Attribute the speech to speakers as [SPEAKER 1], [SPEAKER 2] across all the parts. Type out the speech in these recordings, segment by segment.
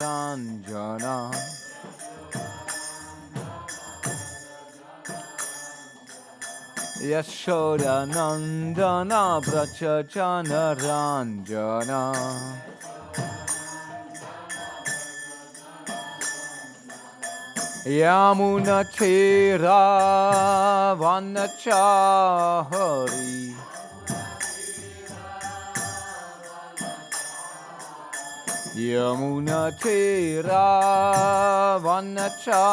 [SPEAKER 1] Ranjana Yashoda Nandana Brachachana Ranjana Yamuna Tira Vanachahari Yamuna Tira Vanachahari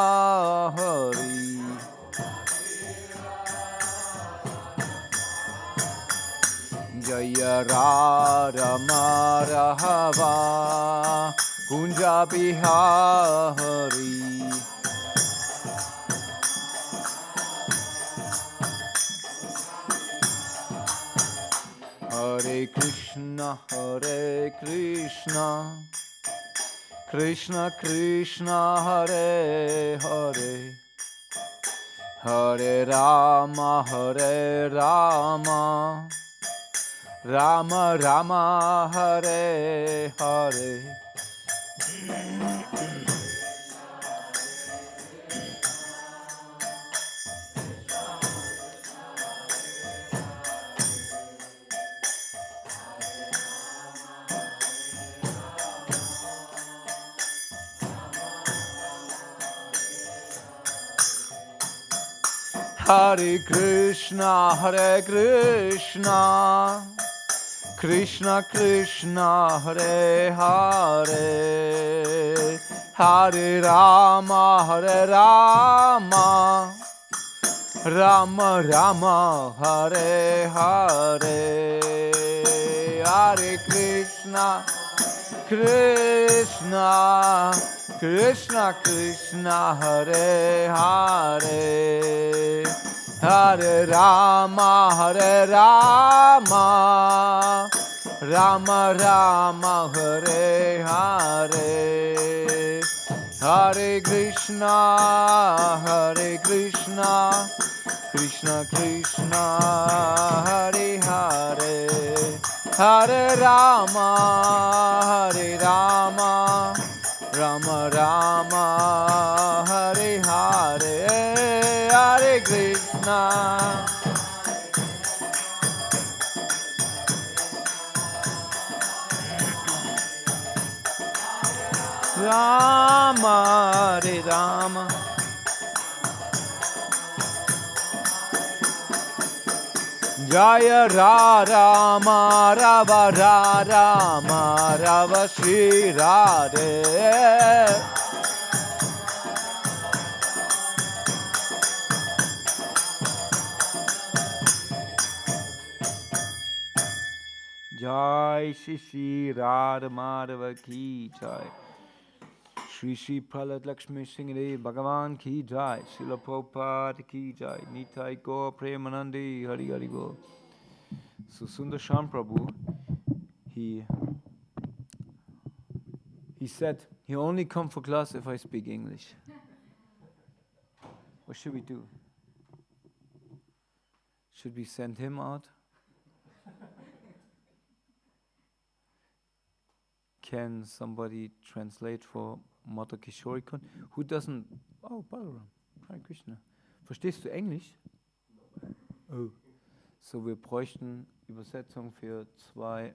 [SPEAKER 1] Jaya Radha Madhava Kunja Bihari Hare Krishna Krishna Krishna Hare Hare Hare Rama Rama Rama Hare Hare Hare Krishna Krishna Krishna Hare Hare Hare Rama Rama Rama Hare Hare Hare Krishna Krishna Krishna Hare Hare Hare Rama Rama Rama Hare Hare Hare Krishna Krishna Krishna Hare Hare Hare Rama Rama Rama Hare Hare Hare Krishna Rama Hare Rama Jaya Rama Rava Shri Radhe Jai Shri Radha Madhava Ki Jai Shri Prahlad Lakshmi Singh Bhagavan Ki Jai Srila Prabhupada Ki Jai Nitai Gaur Premanandi Hari Hari Bol. So Sundar Shan Prabhu, he said he only come for class if I speak English. What should we do? Should we send him out? Can somebody translate for Mata Kishorikun? Who doesn't? Oh, Balaram. Hare Krishna. Verstehst du Englisch? Oh. So wir bräuchten Übersetzung für zwei.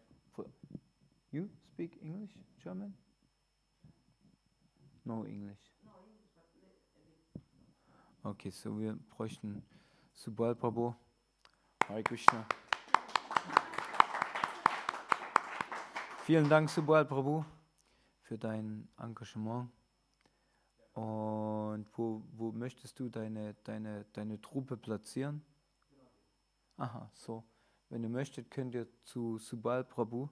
[SPEAKER 1] You speak English, German? No English. Okay, so wir bräuchten Subal Prabhu. Hare Krishna. Vielen Dank, Subal Prabhu, für dein Engagement. Und wo möchtest du deine Truppe platzieren? Aha, so. Wenn ihr möchtet, könnt ihr zu Subal Prabhu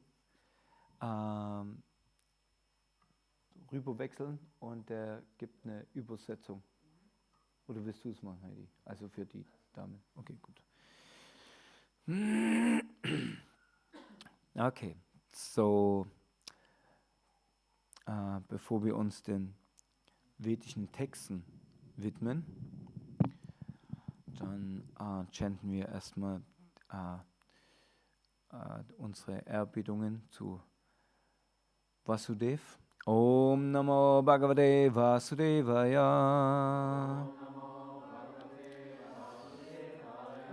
[SPEAKER 1] rüber wechseln und der gibt eine Übersetzung. Oder willst du es machen, Heidi? Also für die Dame. Okay, gut. Okay, so bevor wir uns den vedischen Texten widmen, dann chanten wir erstmal unsere Erbietungen zu Vasudev Om Namo Bhagavate Vasudevaya.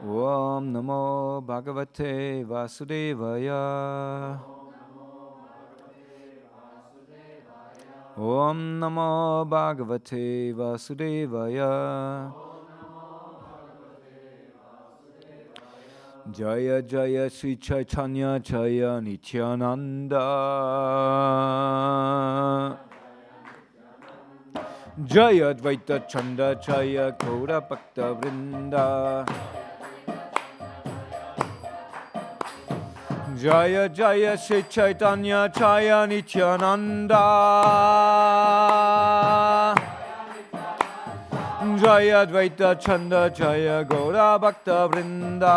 [SPEAKER 1] Om Namo Bhagavate Vasudevaya. Om Namo Bhagavate Vasudevaya. Jaya Jaya Sri Chaitanya Jaya Nityananda. Jaya Advaita Chanda Jaya Gaura Bhakta Vrinda. Jaya Jaya Sri Chaitanya Jaya Nityananda. Jaya Advaita Chanda Jaya Gaura Bhakta Vrinda.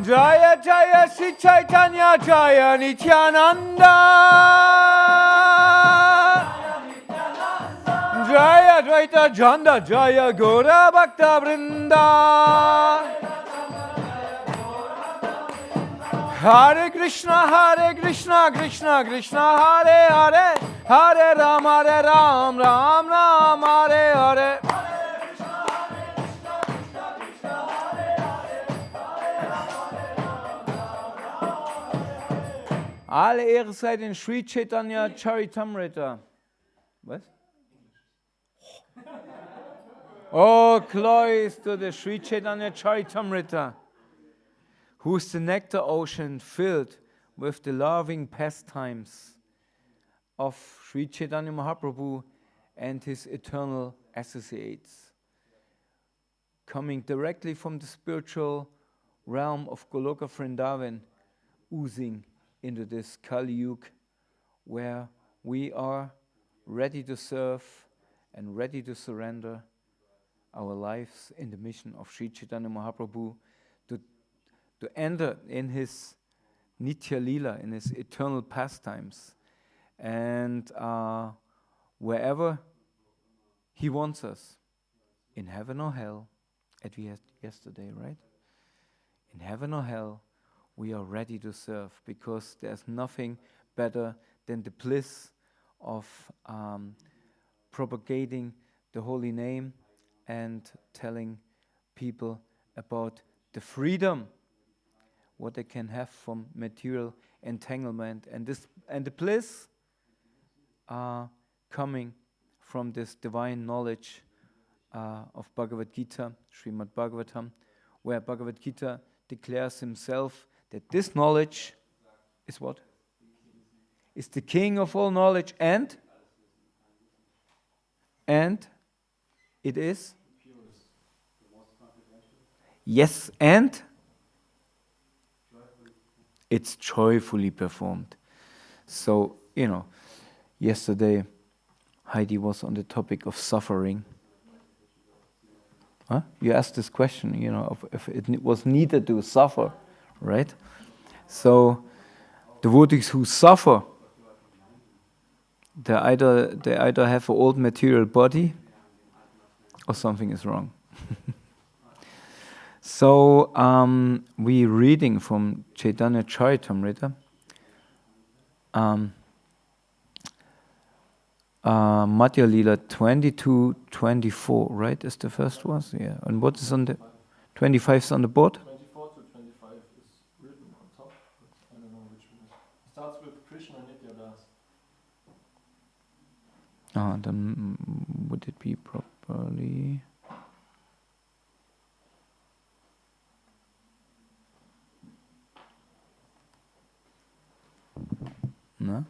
[SPEAKER 1] Jaya Jaya Sri Chaitanya Jaya Nityananda. Jaya Advaita Chanda Jaya Gaura Bhakta Vrinda. Hare Krishna, Krishna Krishna, Hare Hare, Hare Ram, Ram Ram, Hare Hare. Alle Ehre sei den Sri Caitanya-caritāmṛta. Was? Oh, glories to the Sri Caitanya-caritāmṛta, who is the nectar ocean filled with the loving pastimes of Sri Chaitanya Mahaprabhu and his eternal associates, coming directly from the spiritual realm of Goloka Vrindavan, oozing into this Kali Yuga, where we are ready to serve and ready to surrender our lives in the mission of Sri Chaitanya Mahaprabhu, to enter in his Madhya-līlā, in his eternal pastimes, and wherever he wants us, in heaven or hell, as we had yesterday, right? In heaven or hell, we are ready to serve, because there's nothing better than the bliss of propagating the holy name and telling people about the freedom what they can have from material entanglement, and the bliss coming from this divine knowledge of Bhagavad Gita, Srimad-Bhagavatam, where Bhagavad Gita declares himself that this knowledge is what? Is the king of all knowledge, and it is? Yes, and it's joyfully performed. So, yesterday Heidi was on the topic of suffering. Huh? You asked this question, if it was needed to suffer, right? So, devotees who suffer, they either have an old material body or something is wrong. So, we reading from Caitanya-caritāmṛta, Madhya-līlā 22-24, right? Is the first one? Yeah. And what is on the 25 is on the board?
[SPEAKER 2] 24 to 25 is written on top. I don't know which one. It starts with Krishna Nitya Das.
[SPEAKER 1] Then would it be properly? No?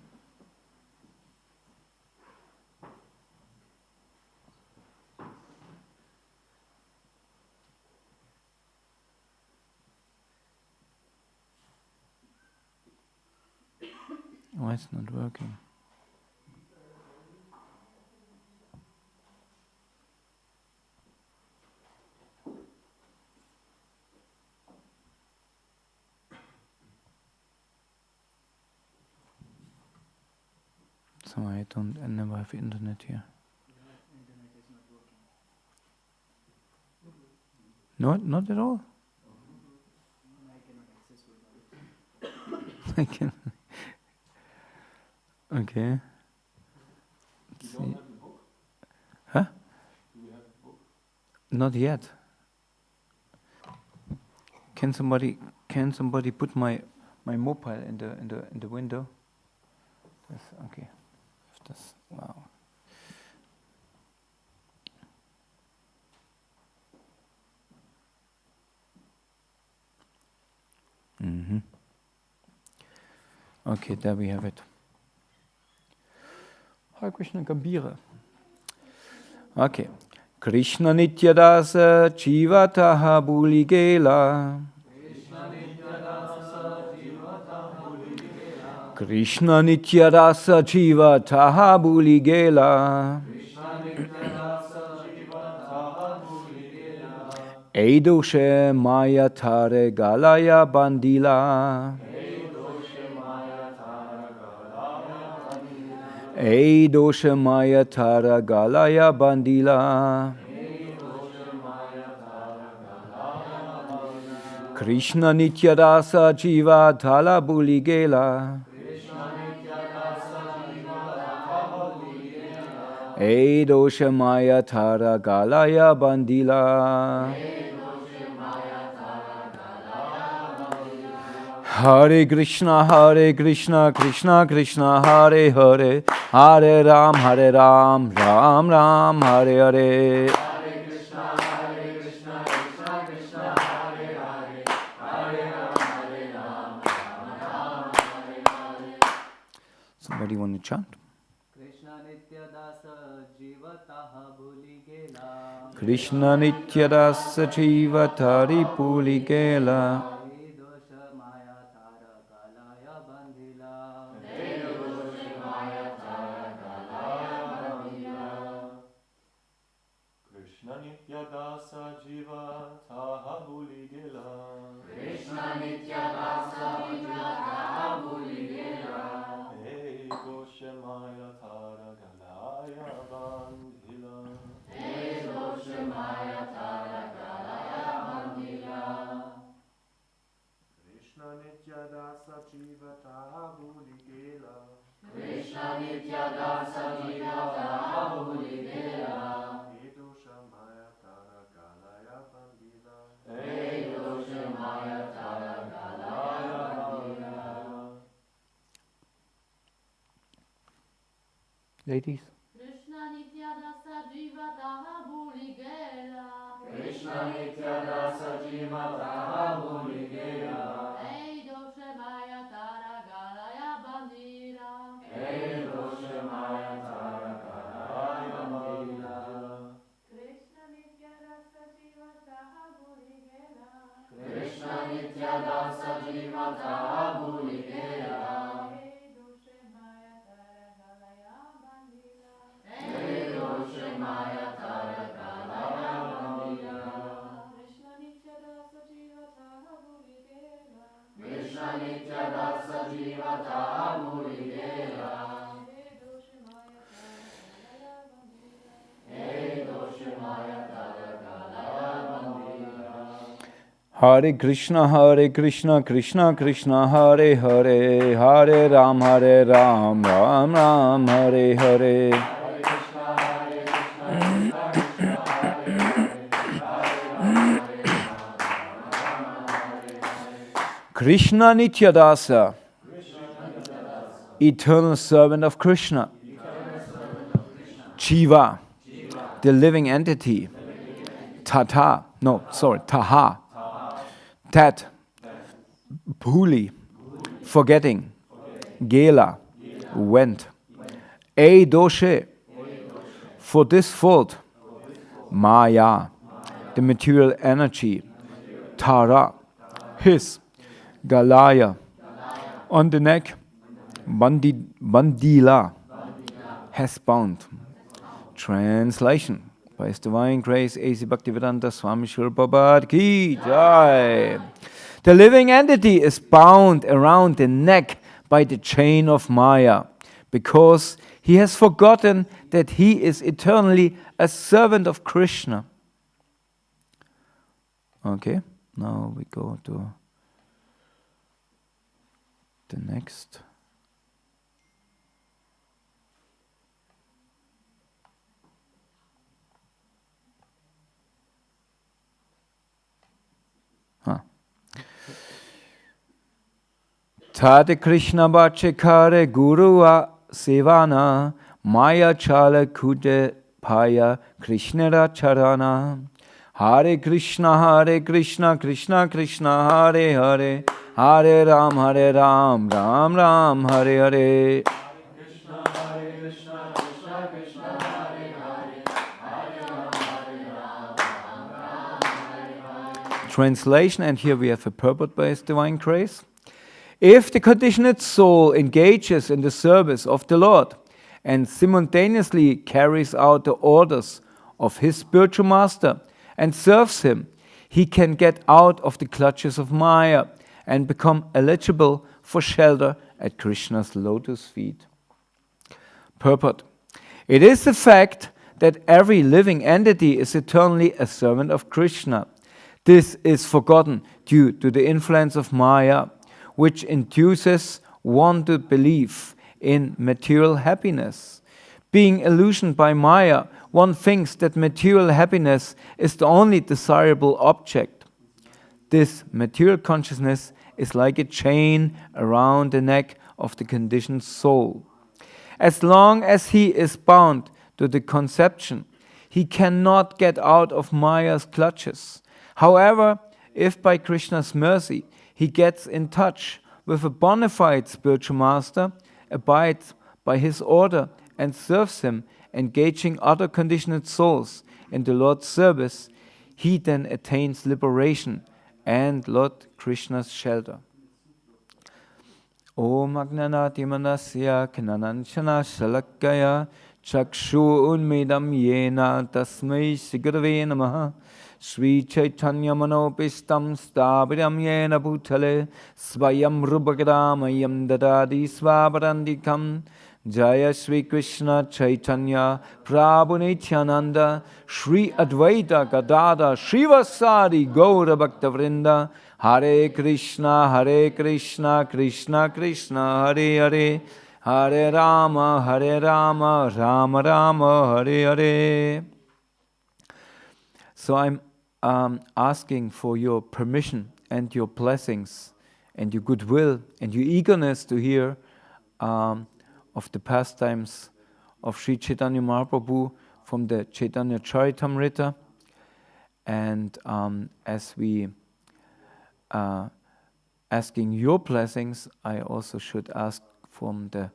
[SPEAKER 1] Why it's not working? So I never have internet here.
[SPEAKER 3] Internet is not working.
[SPEAKER 1] Not at all.
[SPEAKER 3] I cannot access with
[SPEAKER 1] I can. Okay.
[SPEAKER 2] You don't have the book?
[SPEAKER 1] Huh?
[SPEAKER 2] Do we have the book?
[SPEAKER 1] Not yet. Can somebody put my mobile in the window? Yes, okay. Wow. Mm-hmm. Okay, there we have it. Hare Krishna Gambhira. Okay. Krishna Nityadasa Jivataha Buligela. Krishna Nityadasa Jivataha Buligela. Eidoshe Maya Tare Galaya Bandila. Eidoshe Maya Tara Galaya Bandila. Krishna Nityadasa Jiva Thala Buligela. Eidoshe Maya Tara Galaya Bandila. Hare Krishna, Krishna Krishna, Hare Hare, Hare Ram, Ram Ram, Hare Hare. Hare Krishna, Krishna Krishna, Hare Hare, Hare Ram, Ram Hare. Somebody want to chant?
[SPEAKER 3] Krishna Nityadasa Jivataha Buligela.
[SPEAKER 1] Krishna Nityadasa Jivatari Puligela.
[SPEAKER 2] Nityadasa Jiva Taha Buligela.
[SPEAKER 4] Krishna Nityadasa Jiva Taha Buligela.
[SPEAKER 2] Hey Dosha Maya Tara Galaya Bandhila.
[SPEAKER 4] Hey Dosha Maya Tara Galaya Bandhila.
[SPEAKER 2] Krishna Nityadasa Jiva Taha Buligela.
[SPEAKER 4] Krishna Nityadasa Jiva Taha Buligela.
[SPEAKER 1] Ladies.
[SPEAKER 4] Krishna Nityadasa Jivataha Buligela.
[SPEAKER 2] Krishna Nityadasa Jivataha Buligela.
[SPEAKER 4] Hey Dosha Maya Tara Galaya Bandira.
[SPEAKER 2] Hey Dosha Maya Tara Galaya Bandira.
[SPEAKER 4] Krishna Nityadasa Jivataha Buligela.
[SPEAKER 2] Krishna Nityadasa Jivataha Buligela.
[SPEAKER 4] Maya Tara Galaya Bandila. Krishna Nityadasa Jivataha Buligela.
[SPEAKER 2] Krishna Nityadasa Jivataha Buligela. Hey Dosha Maya Tara Galaya Bandila.
[SPEAKER 1] Hare Krishna, Krishna Krishna, Hare Hare, Hare Ram, Ram Ram, Hare Hare. Krishna Nityadasa, eternal servant of Krishna. Jiva, the living entity. Taha, that, Bhuli, forgetting. Gela, went. A doshe, for this fault. Maya, the material energy. Tara, his. Galaya, on the neck. Bandila, has bound. Translation. By His Divine Grace, A.C. Bhaktivedanta Swami Srila Prabhupada Ki Jai. The living entity is bound around the neck by the chain of Maya, because he has forgotten that he is eternally a servant of Krishna. Okay, now we go to the next. Tate Krishna Bache Kare Guru Sevana Maya Chala Kude Paya Krishna Charana Hare Krishna Krishna Krishna Hare Hare Hare Ram Ram Ram Hare Hare. Translation, and here we have a purport by His Divine Grace. If the conditioned soul engages in the service of the Lord and simultaneously carries out the orders of his spiritual master and serves him, he can get out of the clutches of Maya and become eligible for shelter at Krishna's lotus feet. Purport. It is the fact that every living entity is eternally a servant of Krishna. This is forgotten due to the influence of Maya, which induces one to believe in material happiness. Being illusioned by Maya, one thinks that material happiness is the only desirable object. This material consciousness is like a chain around the neck of the conditioned soul. As long as he is bound to the conception, he cannot get out of Maya's clutches. However, if by Krishna's mercy he gets in touch with a bona fide spiritual master, abides by his order and serves him, engaging other conditioned souls in the Lord's service, he then attains liberation and Lord Krishna's shelter. Om Agnanati Manasya Knananchana Shalakaya Chakshu Unmedam Yena Tasmai Sigarave Namaha Sri Chaitanya Manopistam Stabiram Yena Bhutale Svayam Rubhagadamayam Dadadi Svabarandikam Jaya Sri Krishna Chaitanya Prabhu Nityananda Sri Advaita Gadada Srivasadi Gaura Bhakta Vrinda Hare Krishna Krishna Krishna Hare Hare Hare Rama Rama Rama Hare Hare. So I'm asking for your permission and your blessings and your goodwill and your eagerness to hear of the pastimes of Sri Chaitanya Mahaprabhu from the Caitanya-caritāmṛta. And as we asking your blessings, I also should ask from the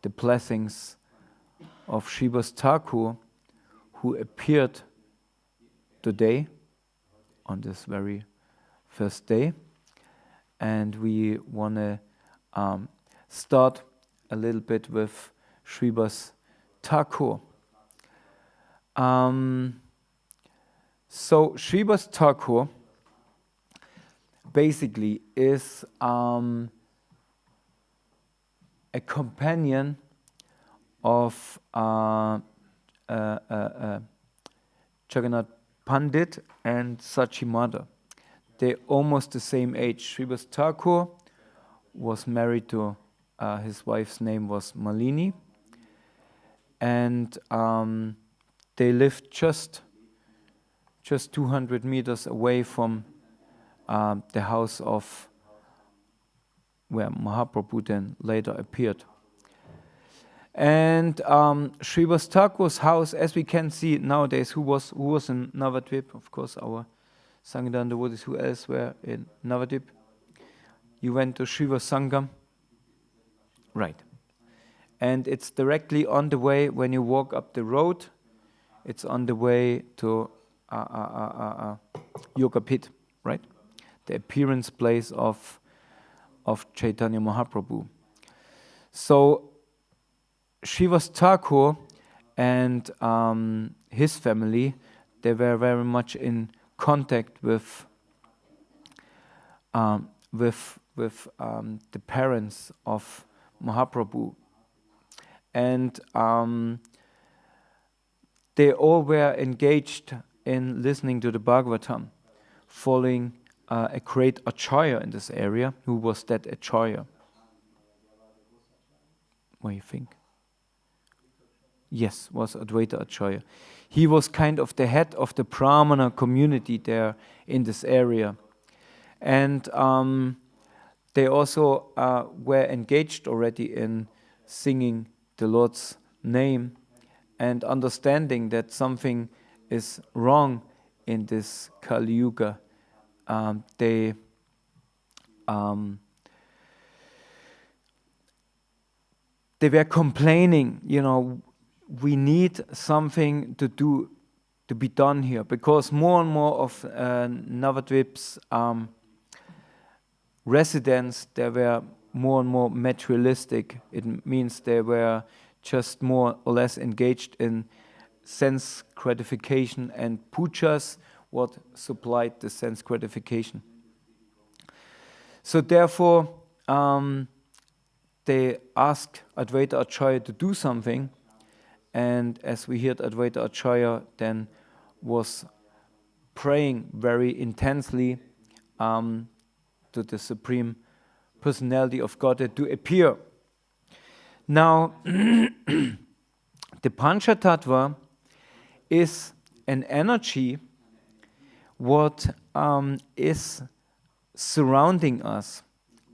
[SPEAKER 1] blessings of Srivas Thakur, who appeared today on this very first day. And we want to start a little bit with Srivas Thakur. So Srivas Thakur basically is a companion of Jagannath Pandit and Sachimata. They're almost the same age. Srivas Thakur was married to, his wife's name was Malini, and they lived just 200 meters away from the house of where Mahaprabhu then later appeared. And Srivas Thakur's house, as we can see nowadays, who was in Navadvip, of course, our Sangha devotees, who else were in Navadvip? You went to Srivas Sangam? Right. And it's directly on the way, when you walk up the road, it's on the way to Yoga Pit, right? The appearance place of Chaitanya Mahaprabhu. So Srivas Thakur and his family, they were very much in contact with the parents of Mahaprabhu, and they all were engaged in listening to the Bhagavatam, following a great acharya in this area. Who was that acharya? What do you think? Yes, was Advaita Acharya. He was kind of the head of the Brahmana community there in this area. And they also were engaged already in singing the Lord's name and understanding that something is wrong in this Kali Yuga. They were complaining, we need something to be done here, because more and more of Navadvip's residents, they were more and more materialistic. It means they were just more or less engaged in sense gratification and pujas, what supplied the sense gratification. So therefore, they asked Advaita Acharya to do something, and as we heard, Advaita Acharya then was praying very intensely to the Supreme Personality of Godhead to appear. Now, the Panchatattva is an energy what is surrounding us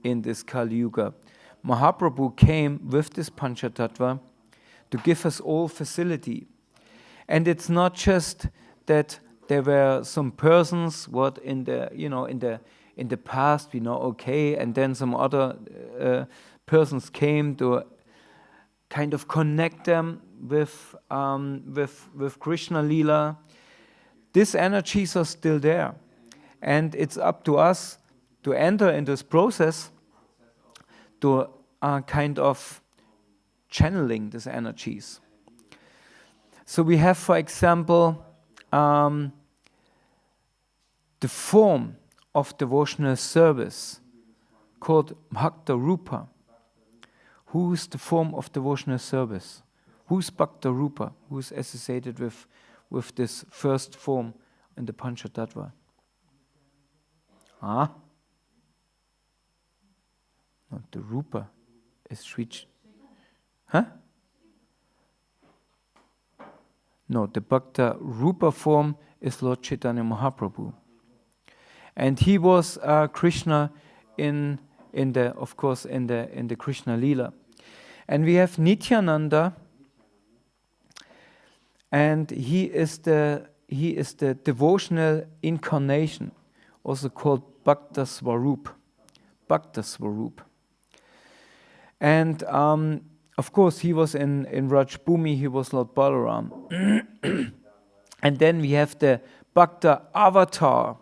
[SPEAKER 1] in this Kali Yuga. Mahaprabhu came with this Panchatattva to give us all facility. And it's not just that there were some persons what in the past we know okay, and then some other persons came to kind of connect them with Krishna Lila. These energies are still there, and it's up to us to enter in this process to kind of channeling these energies. So we have, for example, the form of devotional service called Bhakta Rupa. Who's the form of devotional service? Who's Bhakta Rupa? Who's associated with this first form in the Panchatattva? Not the Rupa. Is Sri... No, the Bhakta Rupa form is Lord Chaitanya Mahaprabhu. And he was Krishna in the Krishna Lila. And we have Nityananda, and he is the devotional incarnation, also called Bhakta Swarup. Bhakta Swarup. And of course, he was in Rajbhumi, he was Lord Balaram. And then we have the Bhakta Avatar,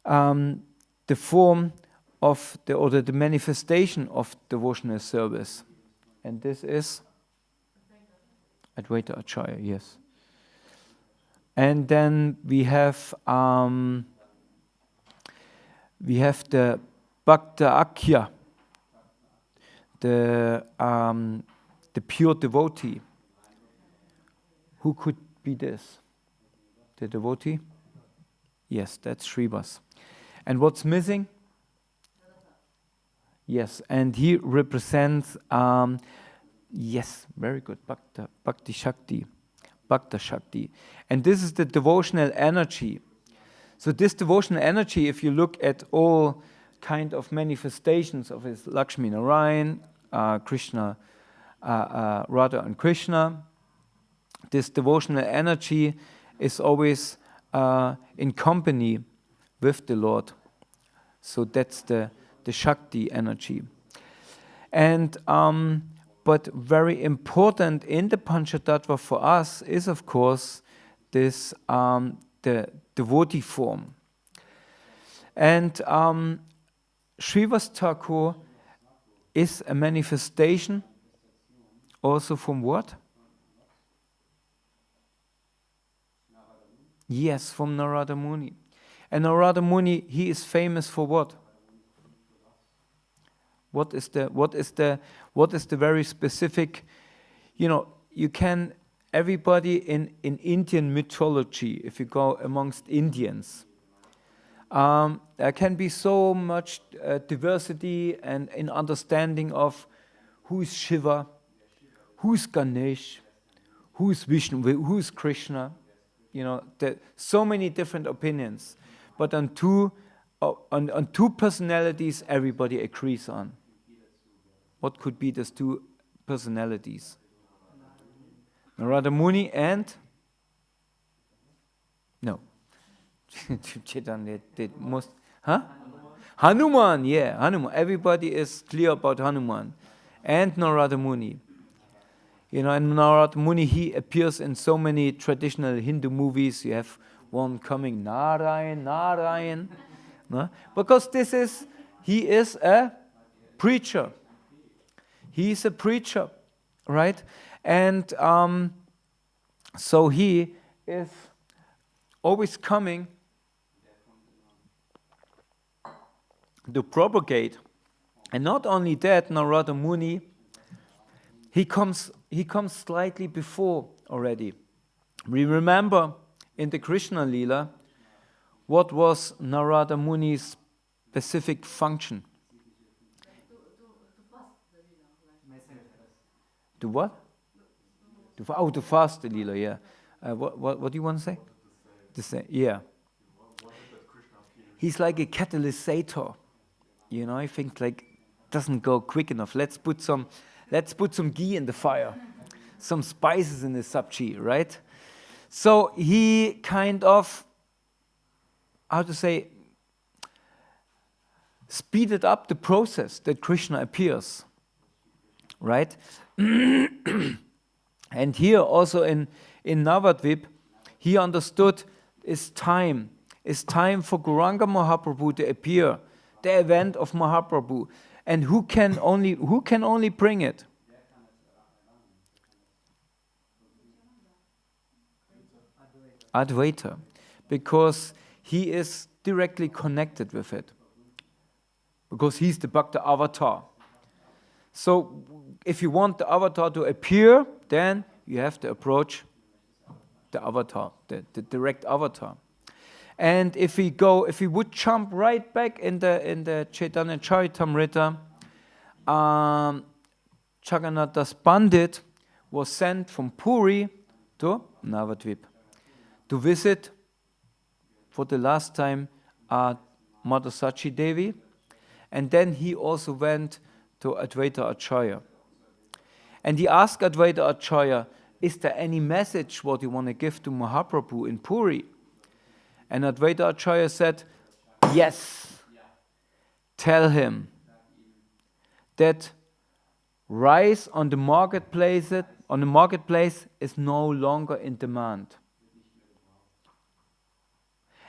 [SPEAKER 1] the form of the manifestation of devotional service. And this is Advaita Acharya, yes. And then we have the Bhakta Akhya, the pure devotee. Who could be this? The devotee? Yes, that's Srivas. And what's missing? Yes, and he represents, yes, very good, Bhakti Shakti, Bhakta Shakti. And this is the devotional energy. So this devotional energy, if you look at all kind of manifestations of his Lakshmi Narayan, Krishna, Radha and Krishna, this devotional energy is always in company with the Lord. So that's the Shakti energy. And but very important in the Panchatattva for us is, of course, this the devotee form. And Srivas Thakur is a manifestation also from what? Yes, from Narada Muni. And Narada Muni, he is famous for what? What is the very specific, you can, everybody in Indian mythology, if you go amongst Indians, there can be so much diversity and in understanding of who is Shiva, who is Ganesh, who is Vishnu, who is Krishna. There so many different opinions, but on two personalities everybody agrees on. What could be those two personalities? Narada Muni and no. Chaitanya did most. Huh? Hanuman, yeah, Hanuman. Everybody is clear about Hanuman and Narada Muni. And Narada Muni, he appears in so many traditional Hindu movies. You have one coming, Narayan. No? Because he is a preacher. He is a preacher, right? And so he is always coming to propagate. And not only that, Narada Muni, he comes slightly before already. We remember in the Krishna-līlā what was Narada Muni's specific function. To what? To fast the Lila, yeah. What do you want to say? Yeah. He's like a catalysator. I think doesn't go quick enough. Let's put some ghee in the fire, some spices in the sabji, right? So he kind of, speeded up the process that Krishna appears, right? And here also in Navadvip, he understood it's time for Gauranga Mahaprabhu to appear, the event of Mahaprabhu. And who can only bring it? Advaita, because he is directly connected with it, because he's the Bhakta avatar. So if you want the avatar to appear, then you have to approach the avatar, the direct avatar. And if we would jump right back in the Caitanya-caritāmṛta, Jagannathas Pandit was sent from Puri to Navadvip to visit for the last time Mother Sachi Devi, and then he also went to Advaita Acharya. And he asked Advaita Acharya, is there any message what you want to give to Mahaprabhu in Puri? And Advaita Acharya said, yes, tell him that rice on the marketplace is no longer in demand.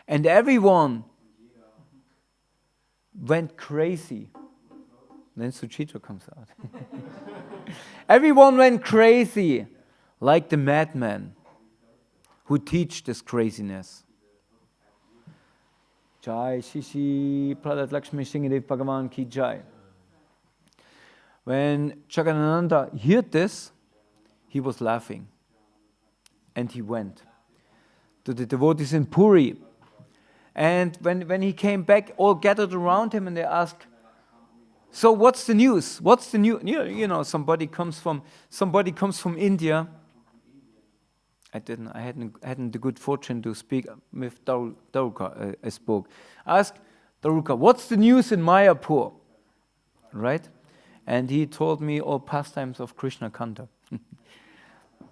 [SPEAKER 1] And everyone went crazy. Then Suchitra comes out. Everyone went crazy, like the madman who teach this craziness. Jai Shishi Pradat Lakshmi Shingadev Bhagavan Ki Jai. When Jagannatha heard this, he was laughing. And he went to the devotees in Puri. And when he came back, all gathered around him and they asked, so what's the news? What's the news? Somebody comes from India. I hadn't the good fortune to speak with Daruka. I spoke. Ask Daruka, what's the news in Mayapur? Right? And he told me all pastimes of Krishna Kanta.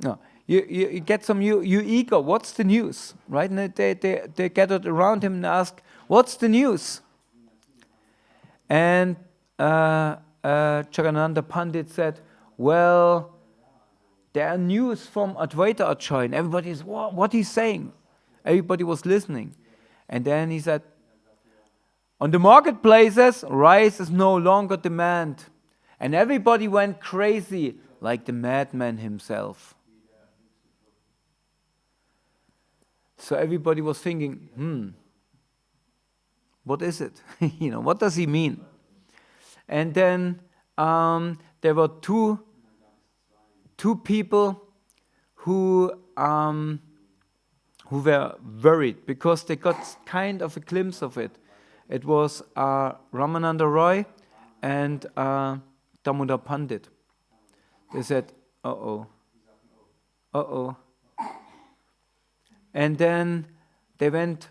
[SPEAKER 1] No, you get some you eager. What's the news? Right? And they gathered around him and asked, what's the news? And Jagannatha Pandit said, well, there are news from Advaita Acharya, and everybody is, what he's saying. Everybody was listening. And then he said, on the marketplaces, rice is no longer demand. And everybody went crazy, like the madman himself. So everybody was thinking, what is it? What does he mean? And then there were two people who were worried because they got kind of a glimpse of it. It was Ramananda Roy and Damodar Pandit. They said, uh-oh. And then they went,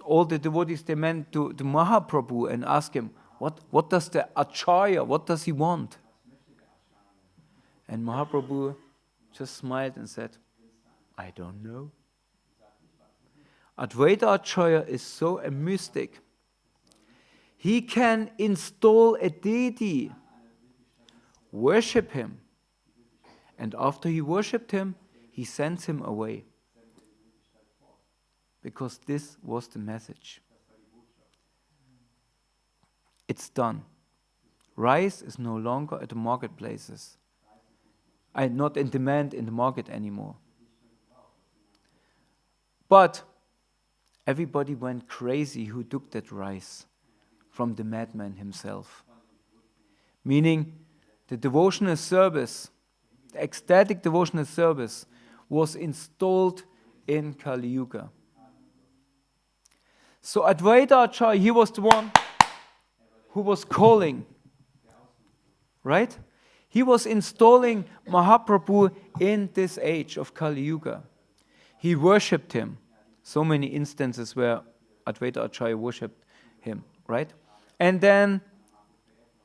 [SPEAKER 1] all the devotees, they went to Mahaprabhu and asked him, what does the Acharya, what does he want? And Mahaprabhu just smiled and said, I don't know. Advaita Acharya is so a mystic. He can install a deity, worship him, and after he worshipped him, he sends him away. Because this was the message. It's done. Rice is no longer at the marketplaces. Not in demand in the market anymore. But everybody went crazy who took that rice from the madman himself. Meaning, the devotional service, the ecstatic devotional service, was installed in Kali Yuga. So Advaita Acharya, he was the one who was calling, right? He was installing Mahaprabhu in this age of Kali Yuga. He worshipped him. So many instances where Advaita Acharya worshipped him, right? And then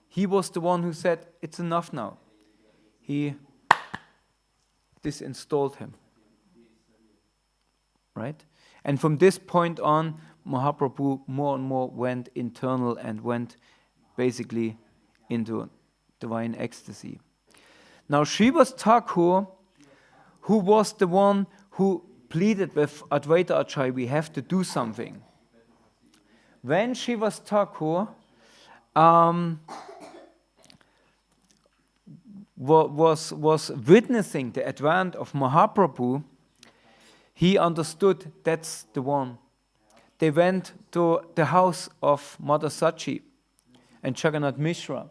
[SPEAKER 1] he was the one who said, it's enough now. He disinstalled him, right? And from this point on, Mahaprabhu more and more went internal and went basically into divine ecstasy. Now Srivas Thakur, who was the one who pleaded with Advaita Acharya, we have to do something. When Srivas Thakur was witnessing the advent of Mahaprabhu, he understood that's the one. They went to the house of Mother Sachi and Jagannath Mishra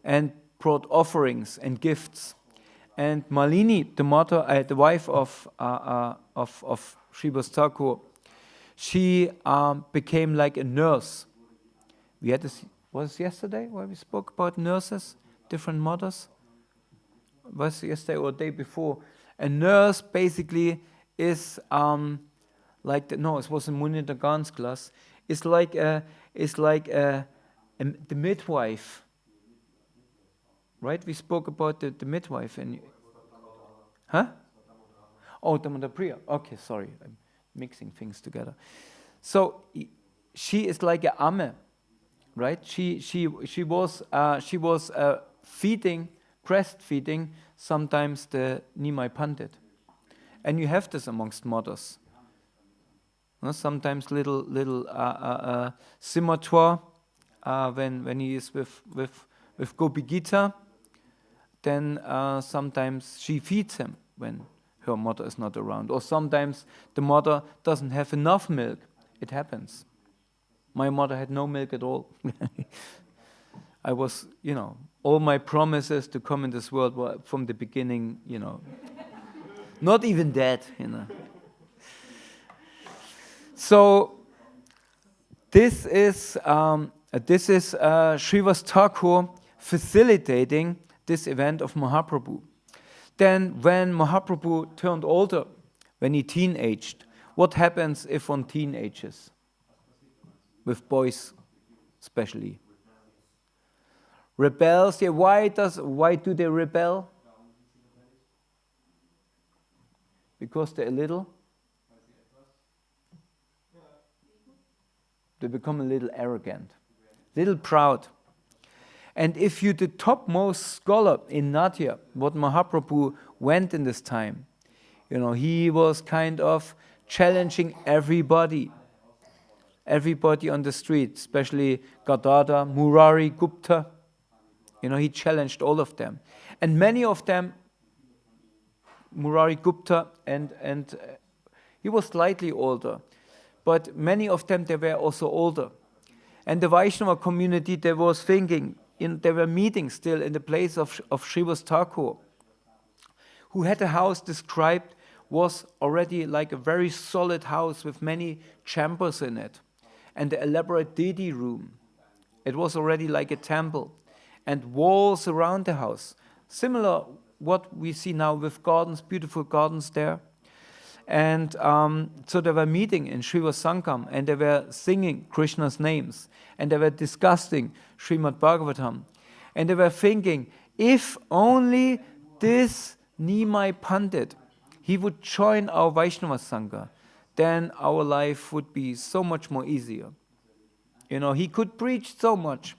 [SPEAKER 1] and brought offerings and gifts. And Malini, the mother, the wife of Srivas Thakur, she became like a nurse. We had this, was it yesterday where we spoke about nurses, different mothers? Was it yesterday or the day before? A nurse basically is it was in Munita Gan's class. It's like the midwife, right? We spoke about the midwife and huh? Oh, the Priya. Okay, sorry, I'm mixing things together. So she is like a amme, right? She was breastfeeding sometimes the Nimai Pandit, and you have this amongst mothers. Sometimes little Simmatwa, when he is with Gopi Gita, then sometimes she feeds him when her mother is not around. Or sometimes the mother doesn't have enough milk. It happens. My mother had no milk at all. I was, all my promises to come in this world were from the beginning, not even that, So this is Srivas Thakur facilitating this event of Mahaprabhu. Then when Mahaprabhu turned older, when he teenaged, what happens if one teenages? With boys especially. Rebels, yeah, why do they rebel? Because they're little. They become a little arrogant, little proud. And if you're the topmost scholar in Nadia, what Mahaprabhu went in this time, he was kind of challenging everybody on the street, especially Gadadhar, Murari, Gupta. He challenged all of them. And many of them, Murari Gupta, and he was slightly older, but many of them, they were also older. And the Vaishnava community, they was thinking, they were meeting still in the place of Srivas Thakur, who had a house described, was already like a very solid house with many chambers in it, and the elaborate deity room. It was already like a temple, and walls around the house, similar what we see now with gardens, beautiful gardens there. And so they were meeting in Shiva Sangam, and they were singing Krishna's names, and they were discussing Srimad-Bhagavatam, and they were thinking, if only this Nimai Pandit, he would join our Vaishnava Sangha, then our life would be so much more easier. You know, he could preach so much.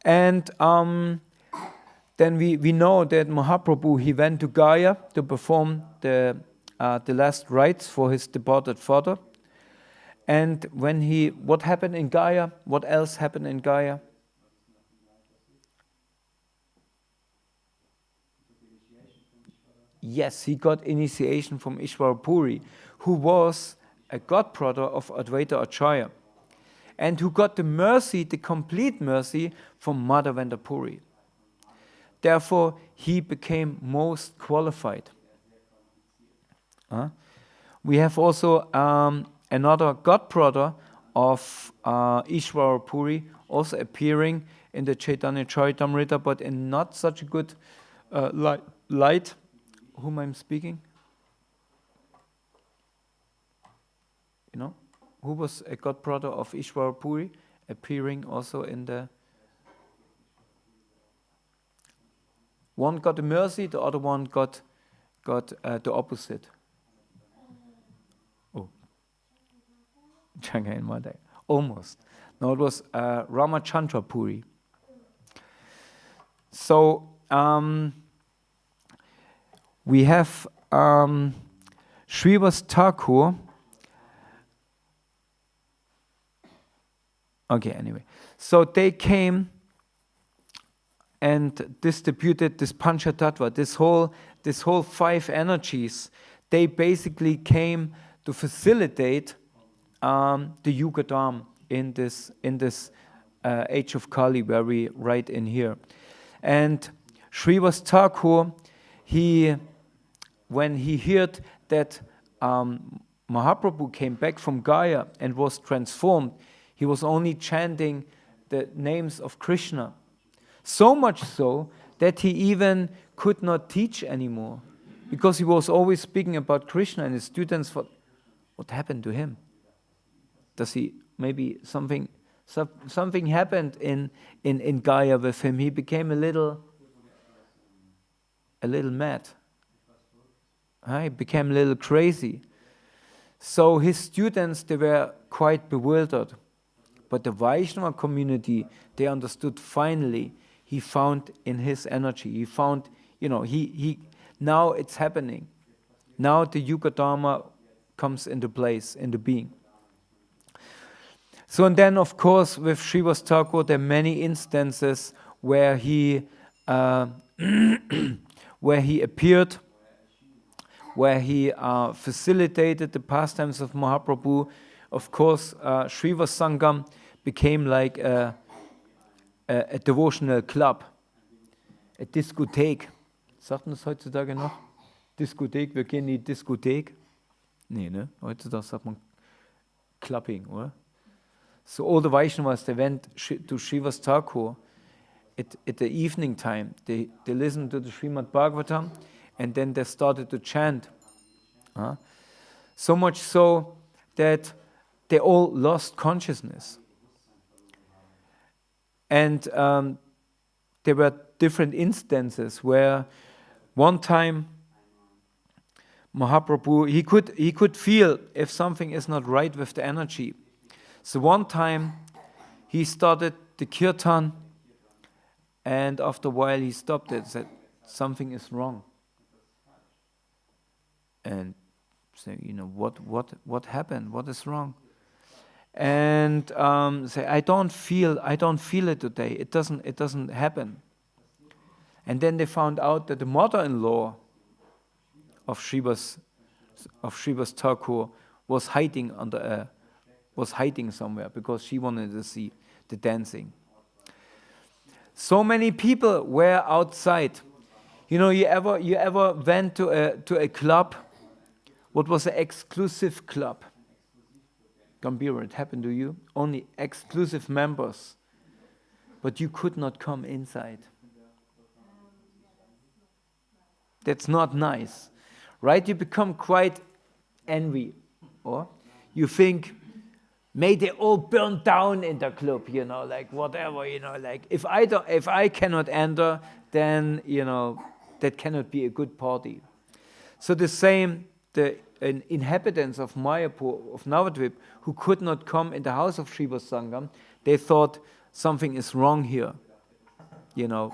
[SPEAKER 1] And then we know that Mahaprabhu, he went to Gaya to perform the last rites for his departed father. And what happened in Gaya? What else happened in Gaya? Yes, he got initiation from Ishvara Puri, who was a godbrother of Advaita Acharya, and who got the mercy, the complete mercy, from Madhavendra Puri. Therefore, he became most qualified. We have also another godbrother of Ishvara Puri, also appearing in the Caitanya-caritāmṛta, but in not such a good light. Whom I'm speaking? You know, who was a godbrother of Ishvara Puri, appearing also in the... One got the mercy, the other one got the opposite. Oh, almost. No, it was Ramachandra Puri. So we have Srivas Thakur. Okay, anyway. So they came and distributed this Panchatattva, this whole five energies. They basically came to facilitate the Yuga Dham in this age of Kali, where we write in here. And Srivas Thakur, when he heard that Mahaprabhu came back from Gaya and was transformed, he was only chanting the names of Krishna. So much so that he even could not teach anymore, because he was always speaking about Krishna, and his students thought, what happened to him? Does he, maybe something happened in Gaya with him? He became a little mad. He became a little crazy. So his students, they were quite bewildered. But the Vaishnava community, they understood finally. He found in his energy. He found, he now it's happening. Now the Yuga Dharma comes into place, into being. So, and then of course with Srivas Thakur, there are many instances where he appeared, where he facilitated the pastimes of Mahaprabhu. Of course, Srivas Sangam became like a devotional club, a Diskothek. Sagt man das heutzutage noch? Diskothek, wir gehen in die Diskothek. Nee, ne? Heutzutage sagt man clubbing, oder? So all the Vaishnavas, they went to Srivas Thakur at the evening time. They listened to the Srimad-Bhagavatam, and then they started to chant. So much so that they all lost consciousness. And there were different instances where one time Mahaprabhu, he could feel if something is not right with the energy. So one time he started the kirtan, and after a while he stopped it, said something is wrong. And say, what happened? What is wrong? And say, I don't feel it today. It doesn't happen. And then they found out that the mother-in-law of Srivas Thakur was hiding somewhere because she wanted to see the dancing. So many people were outside. You ever went to a club? What was an exclusive club? Gambhira, it happened to you? Only exclusive members. But you could not come inside. That's not nice, right? You become quite envy, or you think, may they all burn down in the club, like whatever, like if I cannot enter, then that cannot be a good party. So the same, the inhabitants of Mayapur, of Navadvip, who could not come in the house of Shiva Sangam, they thought something is wrong here.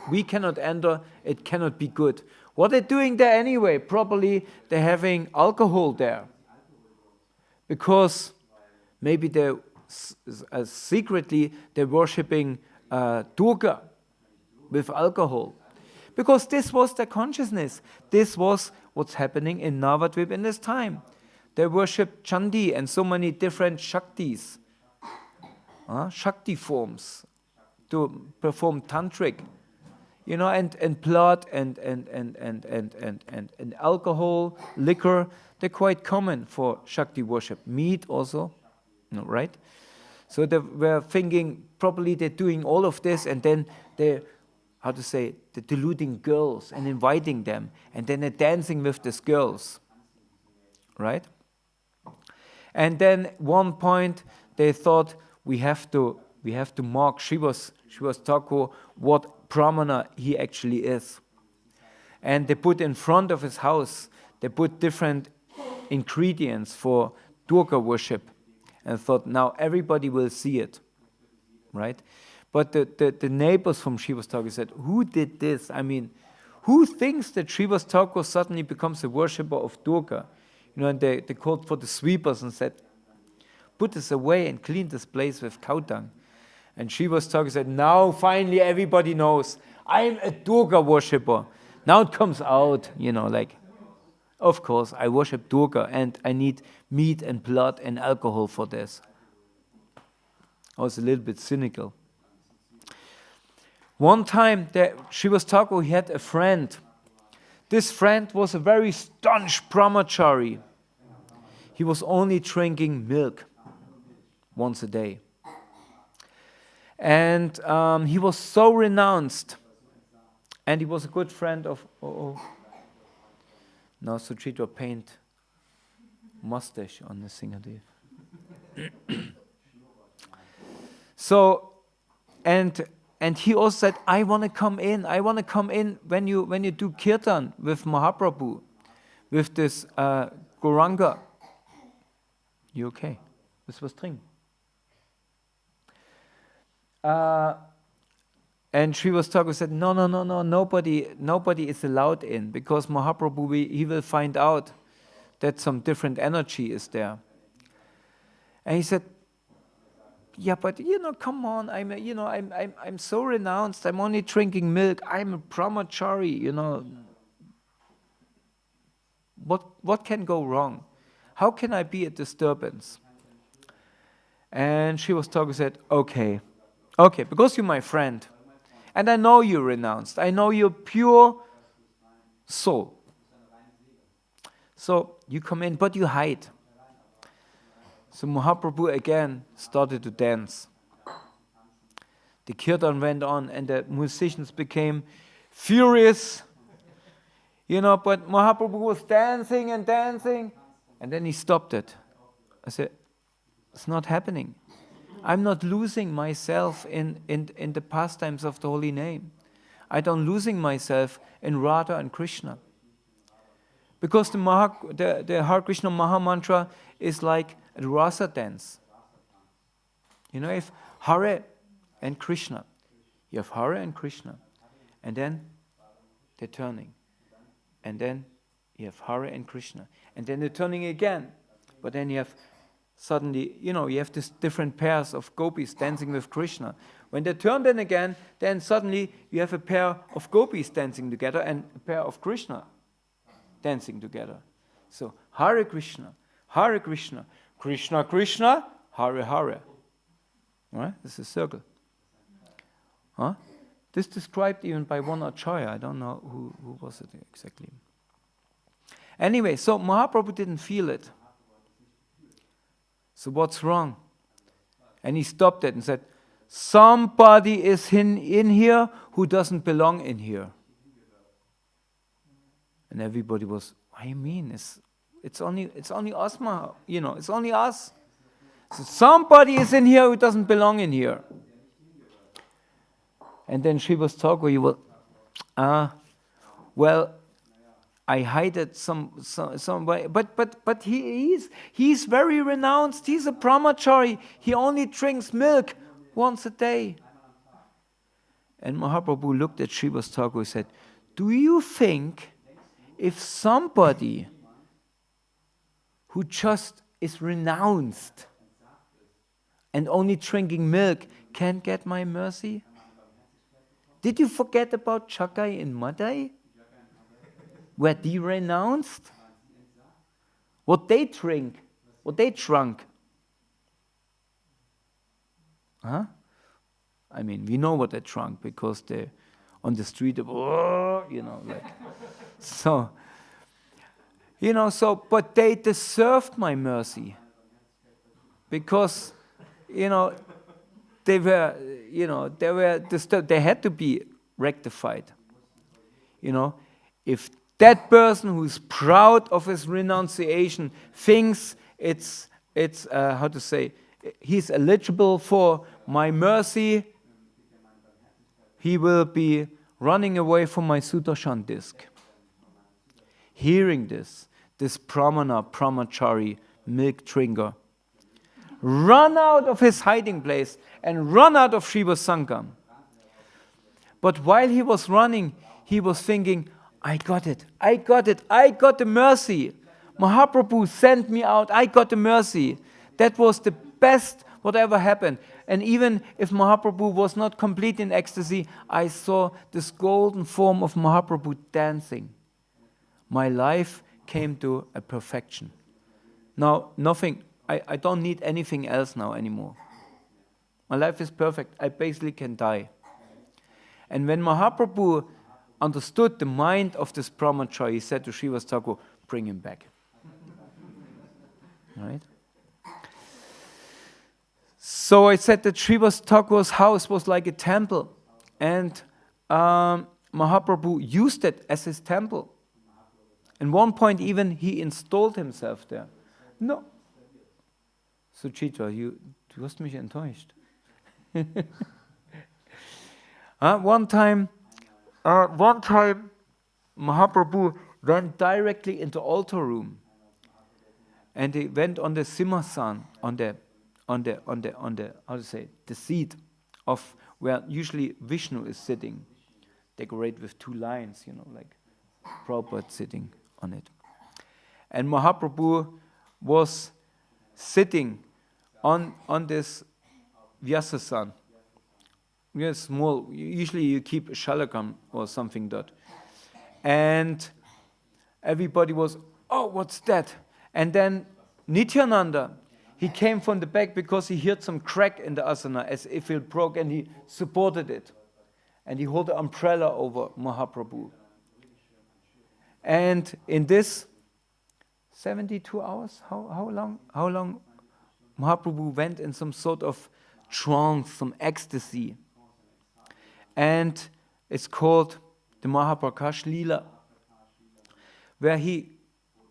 [SPEAKER 1] We cannot enter, it cannot be good. What are they doing there anyway? Probably they're having alcohol there. Because maybe they're secretly they're worshipping Durga with alcohol. Because this was their consciousness. This was what's happening in Navadvip in this time. They worship Chandi and so many different Shaktis. Shakti forms to perform tantric. And blood and alcohol, liquor, they're quite common for Shakti worship. Meat also, right? So they were thinking, probably they're doing all of this, and then they're deluding girls and inviting them, and then they're dancing with these girls, right? And then one point they thought we have to mark Shiva's Thakur what Brahmana he actually is. And they put in front of his house, they put different ingredients for Durga worship, and thought now everybody will see it, right? But the neighbors from Shiva's Thakur said, who did this? I mean, who thinks that Shiva's Thakur suddenly becomes a worshipper of Durga? And they called for the sweepers and said, put this away and clean this place with cow dung. And Shiva's Thakur said, now finally everybody knows, I'm a Durga worshipper. Now it comes out, of course, I worship Durga and I need meat and blood and alcohol for this. I was a little bit cynical. One time, Shiva's Thakur, he had a friend. This friend was a very staunch brahmachari. He was only drinking milk once a day. And he was so renounced. And he was a good friend of... Now Suchitra paint mustache on the Singadev. So, and he also said, I want to come in when you do kirtan with Mahaprabhu, with this Gauranga. You okay? Willst du was trinken? And Srivas Thakur said, no, nobody is allowed in, because Mahaprabhu, he will find out that some different energy is there. And he said, yeah, but come on, I'm so renounced, I'm only drinking milk, I'm a brahmachari, What can go wrong? How can I be a disturbance? And Srivas Thakur said, okay, because you're my friend. And I know you're renounced. I know you're pure soul. So you come in, but you hide. So Mahaprabhu again started to dance. The kirtan went on and the musicians became furious. But Mahaprabhu was dancing and dancing. And then he stopped it. I said, it's not happening. I'm not losing myself in the pastimes of the holy name. I don't losing myself in Radha and Krishna. Because the Hare Krishna Maha Mantra is like a rasa dance. If Hare and Krishna, you have Hare and Krishna, and then they're turning. And then you have Hare and Krishna. And then they're turning again. But then you have suddenly, you have these different pairs of gopis dancing with Krishna. When they turn then again, then suddenly you have a pair of gopis dancing together and a pair of Krishna dancing together. So, Hare Krishna, Krishna Krishna, Hare Hare. Right? This is a circle. Huh? This described even by one Acharya. I don't know who was it exactly. Anyway, so Mahaprabhu didn't feel it. So what's wrong? And he stopped it and said, somebody is in here who doesn't belong in here. And everybody was, what do you mean? It's only us, it's only us. So somebody is in here who doesn't belong in here. And then Sri Thakur, he was, well, I hide it some way, but he's very renounced. He's a brahmachari. He only drinks milk once a day. And Mahaprabhu looked at Sri Thakur and said, do you think if somebody who just is renounced and only drinking milk can get my mercy? Did you forget about Chakai and Madai? Were they renounced? What they drink, what they drunk. Huh? I mean, we know what they drunk because they're on the street, so, but they deserved my mercy because, they were disturbed. They had to be rectified. If that person who's proud of his renunciation thinks it's he's eligible for my mercy, he will be running away from my Sudarshan disc. Hearing this brahmachari, milk drinker, run out of his hiding place and run out of Shiva Sangam. But while he was running, he was thinking, I got it, I got the mercy. Mahaprabhu sent me out, I got the mercy. That was the best whatever happened. And even if Mahaprabhu was not complete in ecstasy, I saw this golden form of Mahaprabhu dancing. My life came to a perfection. Now, I don't need anything else now anymore. My life is perfect. I basically can die. And when Mahaprabhu understood the mind of this brahmachari, he said to Srivas Thakur, bring him back. Right? So I said that Srivas Thakur's house was like a temple, and Mahaprabhu used it as his temple. At one point even he installed himself there. No. Suchitra, du hast mich enttäuscht. One time Mahaprabhu went directly into altar room, and he went on the simhasan, on the the seat of where usually Vishnu is sitting, decorated with two lions, like Prabhupada sitting on it. And Mahaprabhu was sitting on this Vyasasan. Yes, small. Usually you keep a shalakam or something that. And everybody was, oh, what's that? And then Nityananda, he came from the back because he heard some crack in the asana as if it broke, and he supported it. And he held the umbrella over Mahaprabhu. And in this 72 hours, how long Mahaprabhu went in some sort of trance, some ecstasy. And it's called the Mahaprakash-līlā, where he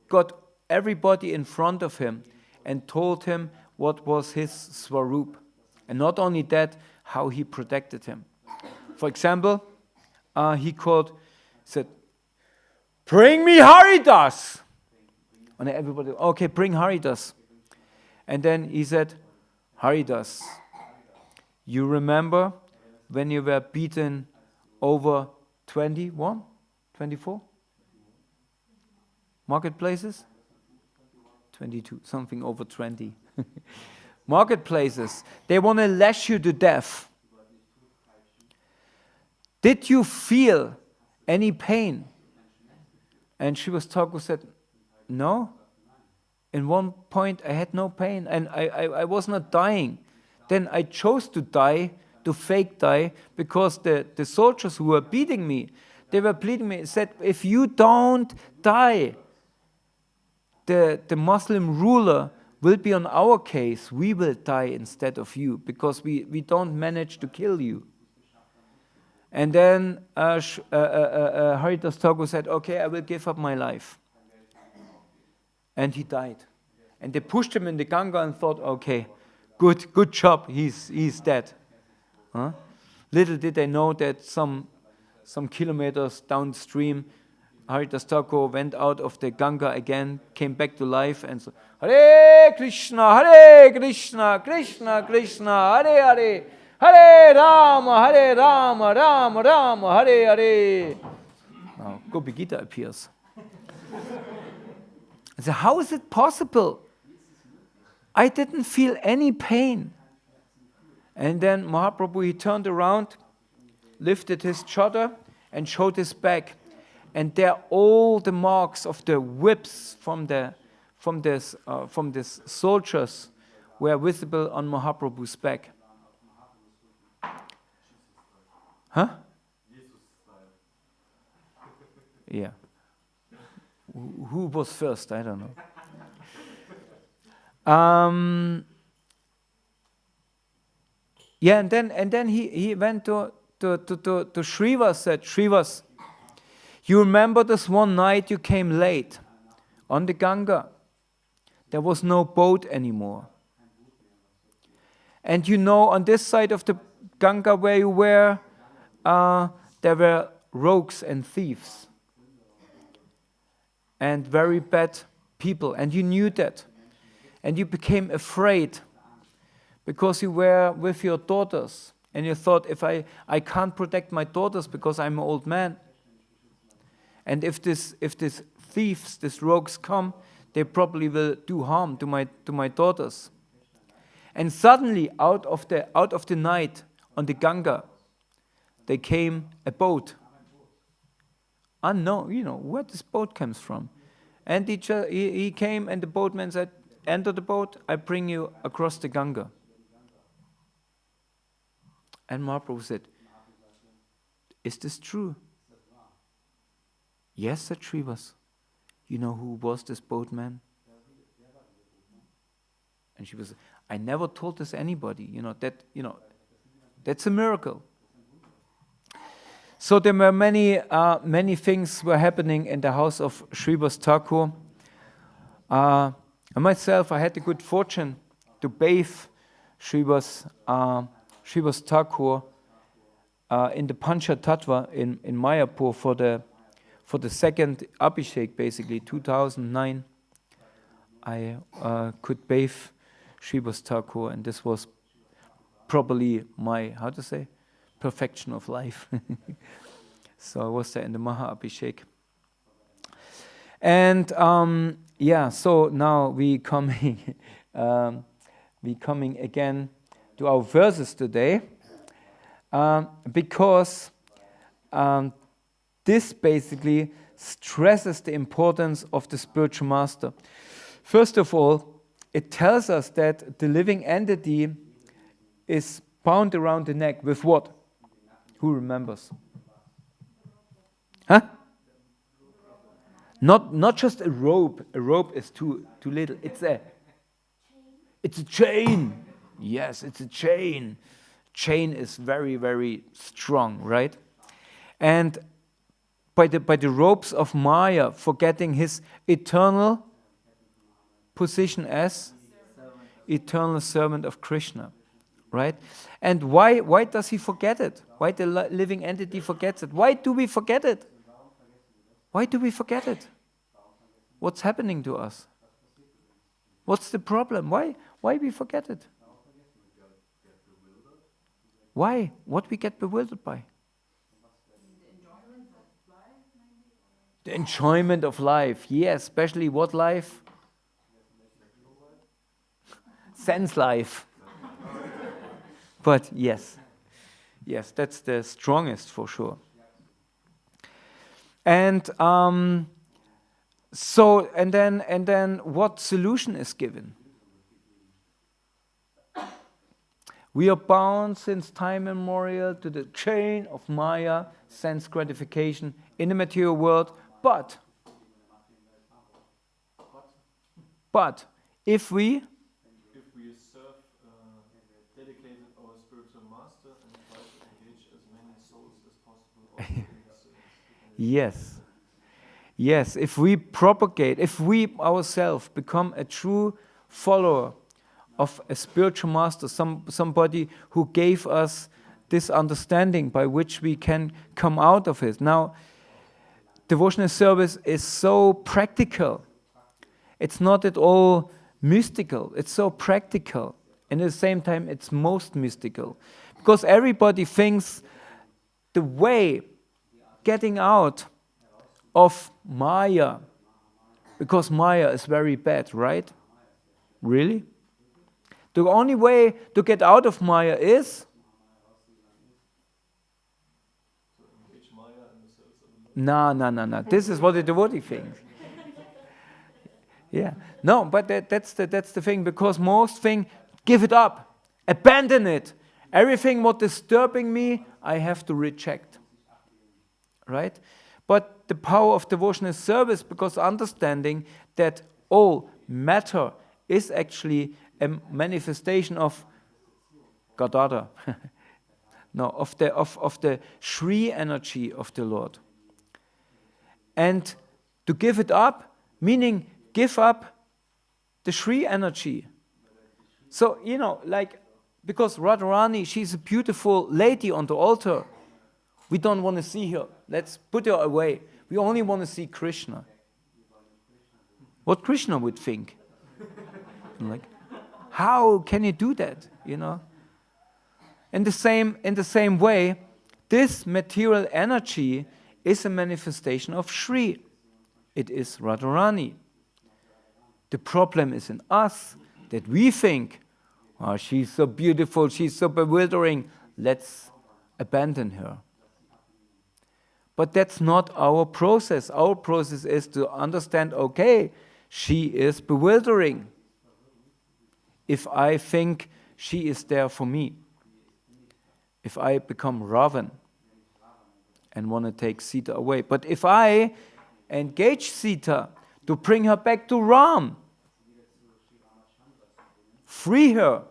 [SPEAKER 1] got everybody in front of him and told him what was his swarup. And not only that, how he protected him. For example, he said, bring me Haridas! And everybody, okay, bring Haridas. And then he said, Haridas, you remember when you were beaten over 21, 24 marketplaces? 22, something over 20. Marketplaces. They want to lash you to death. Did you feel any pain? And Srivas Thakur said, no. In one point I had no pain, and I was not dying. Then I chose to die, to fake die, because the soldiers who were beating me, they were pleading me, said, if you don't die, the Muslim ruler will be on our case. We will die instead of you, because we don't manage to kill you. And then Haridas Thakur said, okay, I will give up my life. And he died. And they pushed him in the Ganga and thought, okay, good job, he's dead. Huh? Little did they know that some kilometers downstream, Haridas Thakur went out of the Ganga again, came back to life, and so, Hare Krishna, Krishna Krishna, Hare Hare, Hare Rama, Rama Rama, Hare Hare. Now, Bhagavad Gita appears. So how is it possible? I didn't feel any pain. And then Mahaprabhu, he turned around, lifted his chadar, and showed his back. And there all the marks of the whips from these soldiers were visible on Mahaprabhu's back. Huh? Yeah. Who was first? I don't know. Yeah, and then he went to Srivas, said, Srivas, you remember this one night you came late on the Ganga? There was no boat anymore. And you know, on this side of the Ganga where you were, there were rogues and thieves and very bad people, and you knew that. And you became afraid because you were with your daughters, and you thought, if I can't protect my daughters because I'm an old man, and if these thieves, these rogues come, they probably will do harm to my daughters. And suddenly, out of the night on the Ganga, there came a boat. Unknown, where this boat comes from. And he came, and the boatman said, enter the boat, I bring you across the Ganga. And Mahaprabhu said, is this true? Yes, said Srivas. You know who was this boatman? And she was, I never told this anybody. That's a miracle. So there were many things were happening in the house of Srivas Thakur. And myself, I had the good fortune to bathe Srivas Thakur in the Pancha Tattva in Mayapur for the second Abhishek, basically 2009. I could bathe Srivas Thakur, and this was probably my perfection of life. So I was there in the Maha Abhishek. And so now we coming again to our verses today, because this basically stresses the importance of the spiritual master. First of all, it tells us that the living entity is bound around the neck with what? Who remembers? Huh? Not just a rope. A rope is too little. It's a chain. Yes, it's a chain. Chain is very, very strong, right? And by the ropes of Maya, forgetting his eternal position as eternal servant of Krishna, right? And why does he forget it? Why the living entity forgets it? Why do we forget it? Why do we forget it? What's happening to us? What's the problem? Why we forget it? Why? What we get bewildered by? The enjoyment of life. Yes, especially what life? Sense life. But yes, that's the strongest for sure. And then what solution is given? We are bound since time immemorial to the chain of Maya, sense gratification in the material world. But if we
[SPEAKER 2] serve, dedicated our spiritual master and try to engage as many souls as
[SPEAKER 1] Yes. Yes, if we propagate, if we ourselves become a true follower of a spiritual master, somebody who gave us this understanding by which we can come out of it. Now, devotional service is so practical. It's not at all mystical. It's so practical. And at the same time, it's most mystical. Because everybody thinks the way getting out of Maya, because Maya is very bad, right? Really? The only way to get out of Maya is no. This is what the devotee thinks. Yeah. No, but that's the thing, because most things, give it up, abandon it. Everything what disturbing me, I have to reject. Right? But the power of devotional service, because understanding that all matter is actually a manifestation of Gadada. No, of the Shri energy of the Lord. And to give it up, meaning give up the Shri energy. So, because Radharani, she's a beautiful lady on the altar. We don't want to see her. Let's put her away. We only want to see Krishna. What Krishna would think. How can you do that? In the same way, this material energy is a manifestation of Shri. It is Radharani. The problem is in us that we think, oh, she's so beautiful, she's so bewildering, let's abandon her. But that's not our process. Our process is to understand, okay, she is bewildering. If I think she is there for me, if I become Ravan and want to take Sita away. But if I engage Sita to bring her back to Ram, free her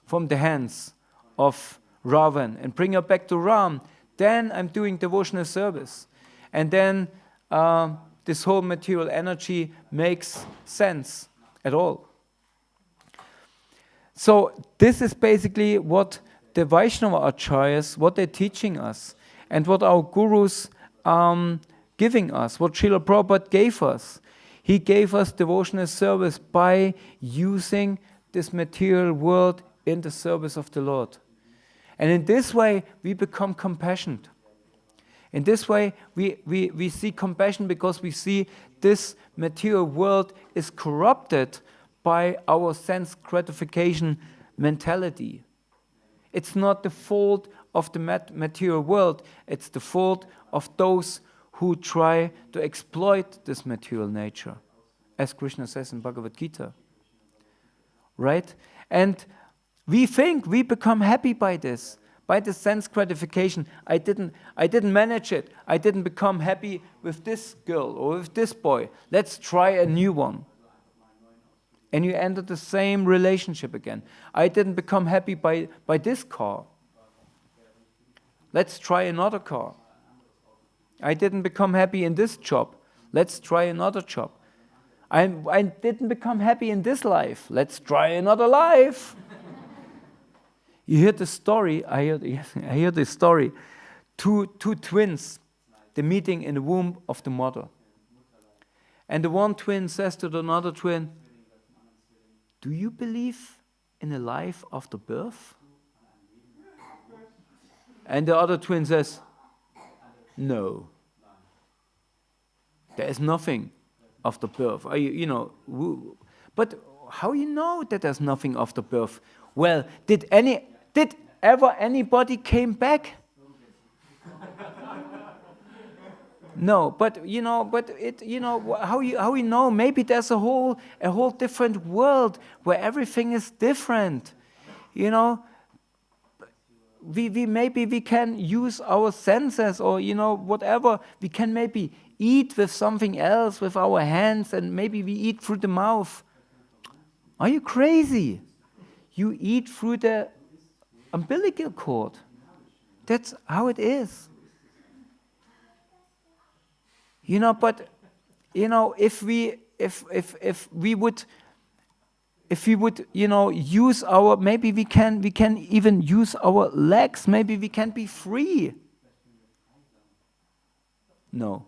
[SPEAKER 1] from the hands of Ravan and bring her back to Ram, then I'm doing devotional service. And then this whole material energy makes sense at all. So this is basically what the Vaishnava Acharyas, what they're teaching us, and what our gurus giving us, what Srila Prabhupada gave us. He gave us devotional service by using this material world in the service of the Lord. And in this way, we become compassionate. In this way, we see compassion because we see this material world is corrupted by our sense gratification mentality. It's not the fault of the material world, it's the fault of those who try to exploit this material nature, as Krishna says in Bhagavad Gita. Right? And we think we become happy by this sense gratification. I didn't manage it. I didn't become happy with this girl or with this boy. Let's try a new one. And you enter the same relationship again. I didn't become happy by this car. Let's try another car. I didn't become happy in this job. Let's try another job. I didn't become happy in this life. Let's try another life. You hear the story, I hear this story. Two twins, the meeting in the womb of the mother. And the one twin says to the another twin, "Do you believe in a life after birth?" And the other twin says, "No. There is nothing after birth." But how you know that there's nothing after birth? Well, did ever anybody came back? No, but how you know? Maybe there's a whole different world where everything is different. Maybe we can use our senses or whatever. We can maybe eat with something else with our hands, and maybe we eat through the mouth. Are you crazy? You eat through the umbilical cord. That's how it is. But if we would use our, maybe we can even use our legs, maybe we can be free. No.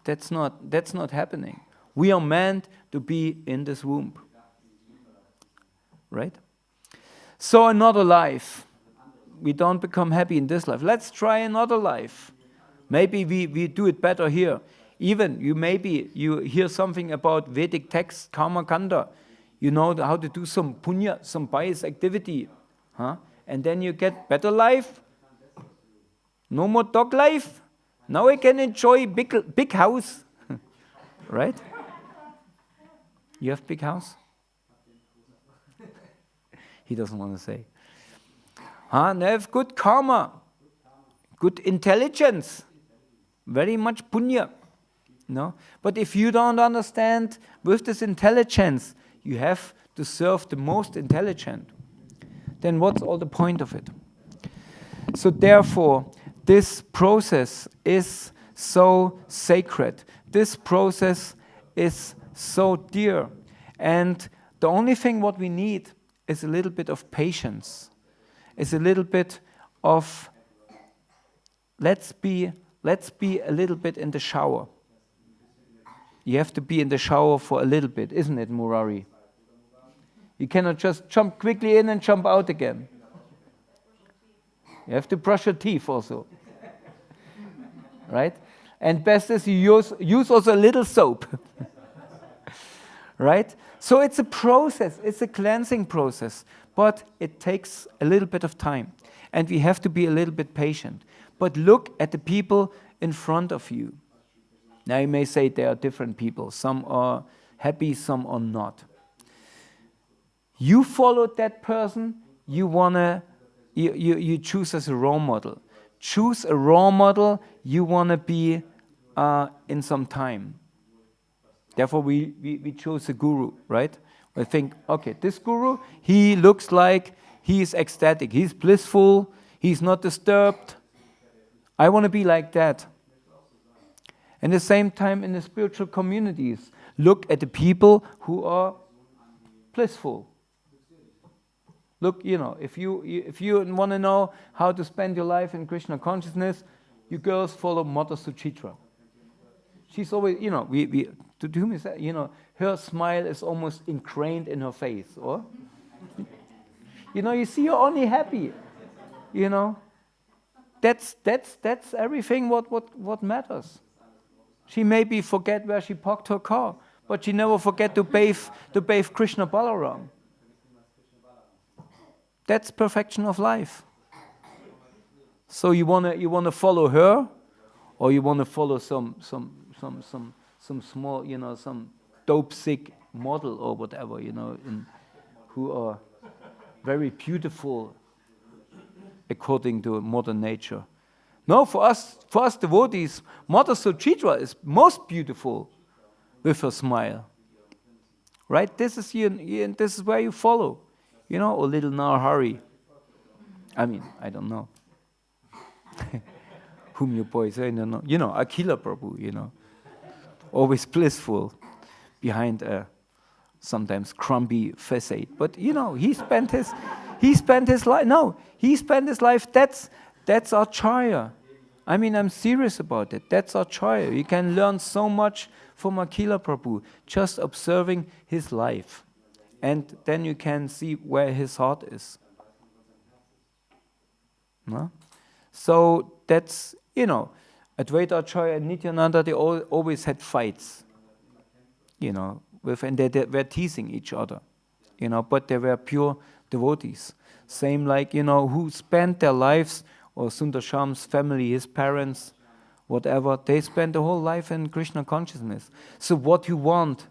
[SPEAKER 1] That's not happening. We are meant to be in this womb. Right? So another life. We don't become happy in this life. Let's try another life. Maybe we do it better here. Even you hear something about Vedic text, karma kanda. You know how to do some punya, some pious activity. And then you get better life. No more dog life. Now I can enjoy big house. Right? You have big house? He doesn't want to say. They have good karma, good intelligence, very much punya. No? But if you don't understand with this intelligence, you have to serve the most intelligent. Then what's all the point of it? So therefore, this process is so sacred. This process is so dear. And the only thing what we need is a little bit of patience. Is a little bit of, let's be a little bit in the shower. You have to be in the shower for a little bit, isn't it, Murari? You cannot just jump quickly in and jump out again. You have to brush your teeth also. Right? And best is you use also a little soap. Right? So it's a process, it's a cleansing process, but it takes a little bit of time. And we have to be a little bit patient. But look at the people in front of you. Now you may say there are different people. Some are happy, some are not. You followed that person, you choose as a role model. Choose a role model you want to be in some time. Therefore, we chose a guru, right? I think, okay, this guru, he looks like he is ecstatic, he's blissful, he's not disturbed. I want to be like that. At the same time, in the spiritual communities, look at the people who are blissful. Look, if you want to know how to spend your life in Krishna consciousness, you girls follow Mother Suchitra. She's always, to whom is that? Her smile is almost ingrained in her face, or? You see her only happy. That's everything what matters. She maybe forget where she parked her car, but she never forget to bathe Krishna Balaram. That's perfection of life. So you wanna follow her, or you wanna follow some small, some dope sick model or whatever, who are very beautiful according to modern nature. No, for us devotees, Mother Suchitra is most beautiful with her smile. Right? This is this is where you follow. Or little Narhari. I mean, I don't know. Whom your boys say, no. Akila Prabhu, always blissful behind a sometimes crumbly facade. But he spent his life. No, he spent his life. That's Acharya. I mean, I'm serious about it. That's Acharya. You can learn so much from Akila Prabhu just observing his life. And then you can see where his heart is. No? So that's, Advaita Acharya and Nityananda, they always had fights. And they were teasing each other. But they were pure devotees. Same like, who spent their lives, or Sundar Sham's family, his parents, whatever, they spent the whole life in Krishna consciousness. So what you want,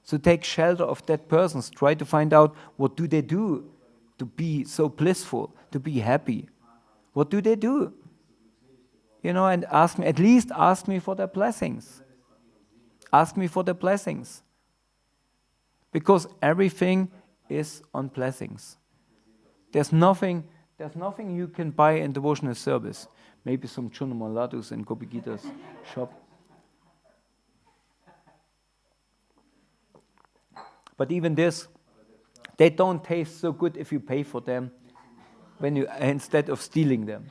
[SPEAKER 1] so take shelter of that person, try to find out what do they do to be so blissful, to be happy. What do they do? And at least ask me for their blessings. Ask me for the blessings. Because everything is on blessings. There's nothing you can buy in devotional service. maybe some chunamaladus in Gopi Gita's shop. But even this, they don't taste so good if you pay for them when you instead of stealing them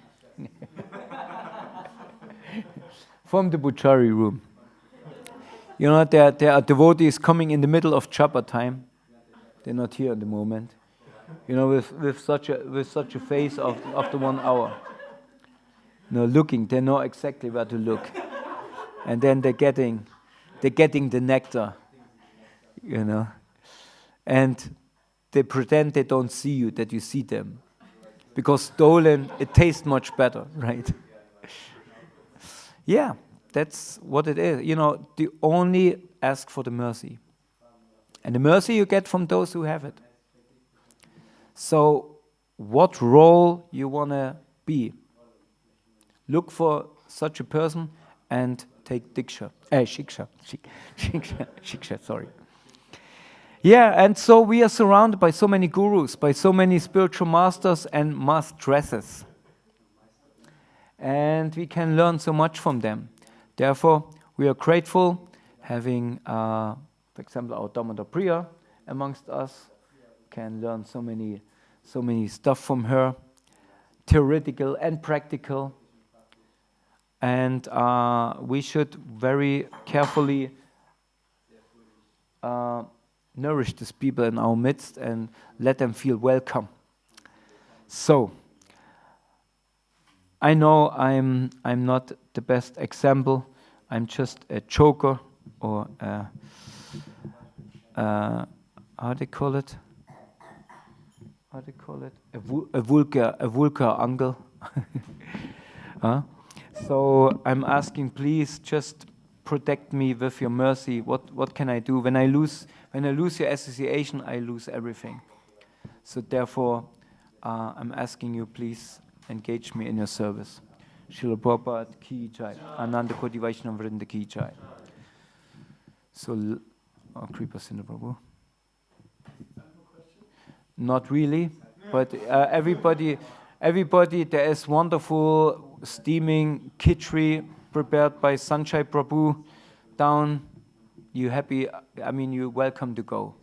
[SPEAKER 1] from the butchery room. You know, there are devotees coming in the middle of Japa time. They're not here at the moment. You know, with such a face after 1 hour. No, looking, they know exactly where to look, and then they're getting the nectar. You know, and they pretend they don't see you, that you see them, because stolen it tastes much better, right? Yeah, that's what it is. You know, they only ask for the mercy, and the mercy you get from those who have it. So, what role you wanna be? Look for such a person and take shiksha. Sorry. Yeah, and so we are surrounded by so many gurus, by so many spiritual masters and mastresses. And we can learn so much from them. Therefore, we are grateful having, for example, our Damodar Priya amongst us. Can learn so many stuff from her, theoretical and practical. And we should very carefully nourish these people in our midst and let them feel welcome. So, I know I'm not the best example. I'm just a joker, or how do they call it? A vulgar uncle. So I'm asking, please just protect me with your mercy. What can I do? When I lose your association, I lose everything. So therefore, I'm asking you, please engage me in your service. Srila Prabhupada ki jai. Ananda Koti Vaishnava Vrinda ki jai. So, Kripa Sindhu Prabhu. Not really, but everybody, there is wonderful steaming khichdi prepared by Sanjay Prabhu down. You happy? I mean, you're welcome to go.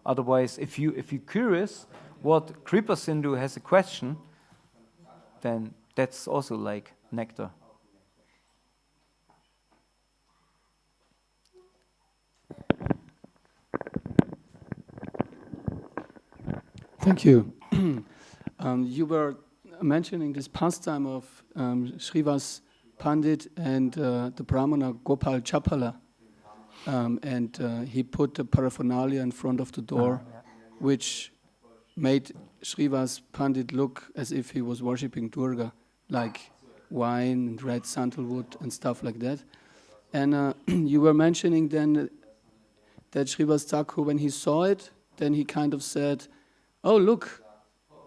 [SPEAKER 1] Otherwise, if you're curious what Kripa Sindhu has a question, then that's also like nectar.
[SPEAKER 5] Thank you. You were mentioning this pastime of Srivas Pandit and the Brahmana Gopal Chapala, and he put the paraphernalia in front of the door, which made Srivas Pandit look as if he was worshipping Durga, like wine and red sandalwood and stuff like that. And you were mentioning then that Srivas Thakur, when he saw it, then he kind of said, "Oh, look,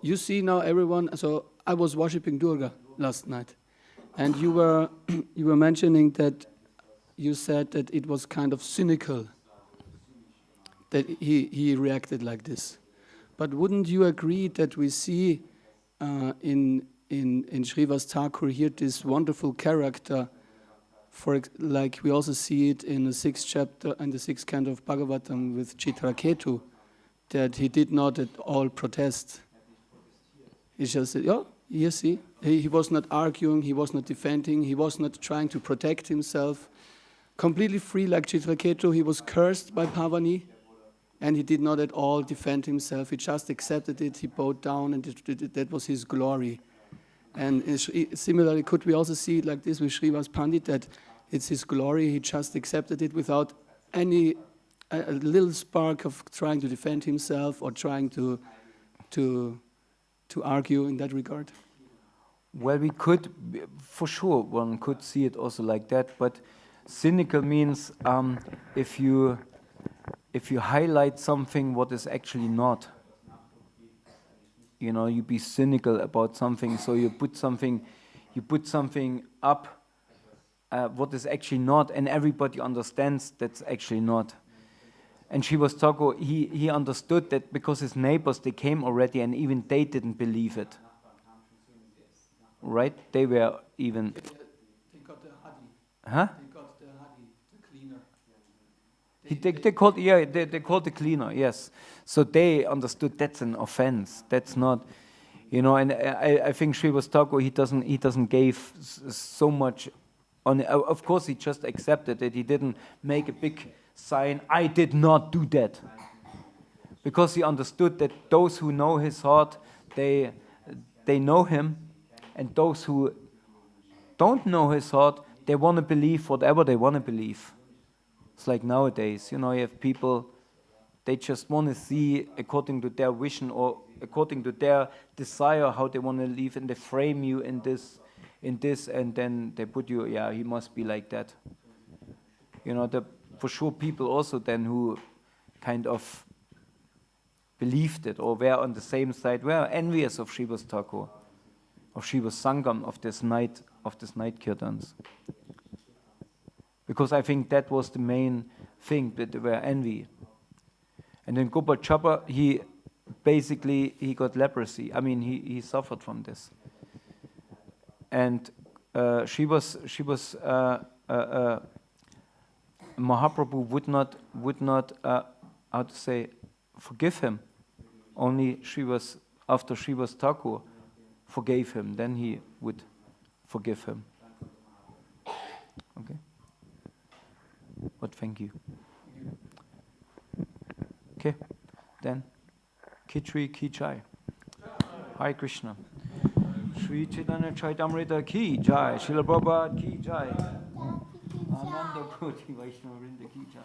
[SPEAKER 5] you see now everyone, so I was worshipping Durga last night." And you were mentioning that you said that it was kind of cynical that he reacted like this. But wouldn't you agree that we see in Srivas Thakur here this wonderful character, like we also see it in the 6th chapter and the 6th canto of Bhagavatam with Chitraketu, that he did not at all protest. He just said, "Oh, you see." He was not arguing, he was not defending, he was not trying to protect himself. Completely free like Chitraketu, he was cursed by Pavani, and he did not at all defend himself. He just accepted it, he bowed down, and that was his glory. And similarly, could we also see it like this with Srivas Pandit, that it's his glory, he just accepted it without any a little spark of trying to defend himself or trying to argue in that regard?
[SPEAKER 1] Well, we could, for sure, one could see it also like that, but cynical means if you highlight something what is actually not. You know, you be cynical about something, so you put something up what is actually not, and everybody understands that's actually not. And Srivas Thakur, he understood that because his neighbors, they came already and even they didn't believe it. right? They were even.
[SPEAKER 5] They got the hadi.
[SPEAKER 1] Huh?
[SPEAKER 5] They got the hadi, the cleaner.
[SPEAKER 1] They called the cleaner, yes. So they understood that's an offense. That's not, and I think Srivas Thakur, he doesn't give so much on. Of course, he just accepted it. He didn't make a big sign. I did not do that, because he understood that those who know his heart, they know him, and those who don't know his heart, they want to believe whatever they want to believe. It's like nowadays, you have people, they just want to see according to their vision or according to their desire how they want to live, and they frame you in this, and then they put you, he must be like that. For sure people also then who kind of believed it or were on the same side, were envious of Srivas Thakur, of Srivas Sangam, of this night kirtans. Because I think that was the main thing, that they were envy. And then Gopal Chappa, he got leprosy. I mean, he suffered from this. And Mahaprabhu would not forgive him. Only after Srivas Thakur forgave him, then he would forgive him. Okay. But thank you. Okay, then Khichdi Ki Jai. Hare Krishna. Sri Caitanya-caritāmṛta Ki Jai. Srila Prabhupada Ki Jai. Ananda Koti Vaishnava Vrinda Ki Jai.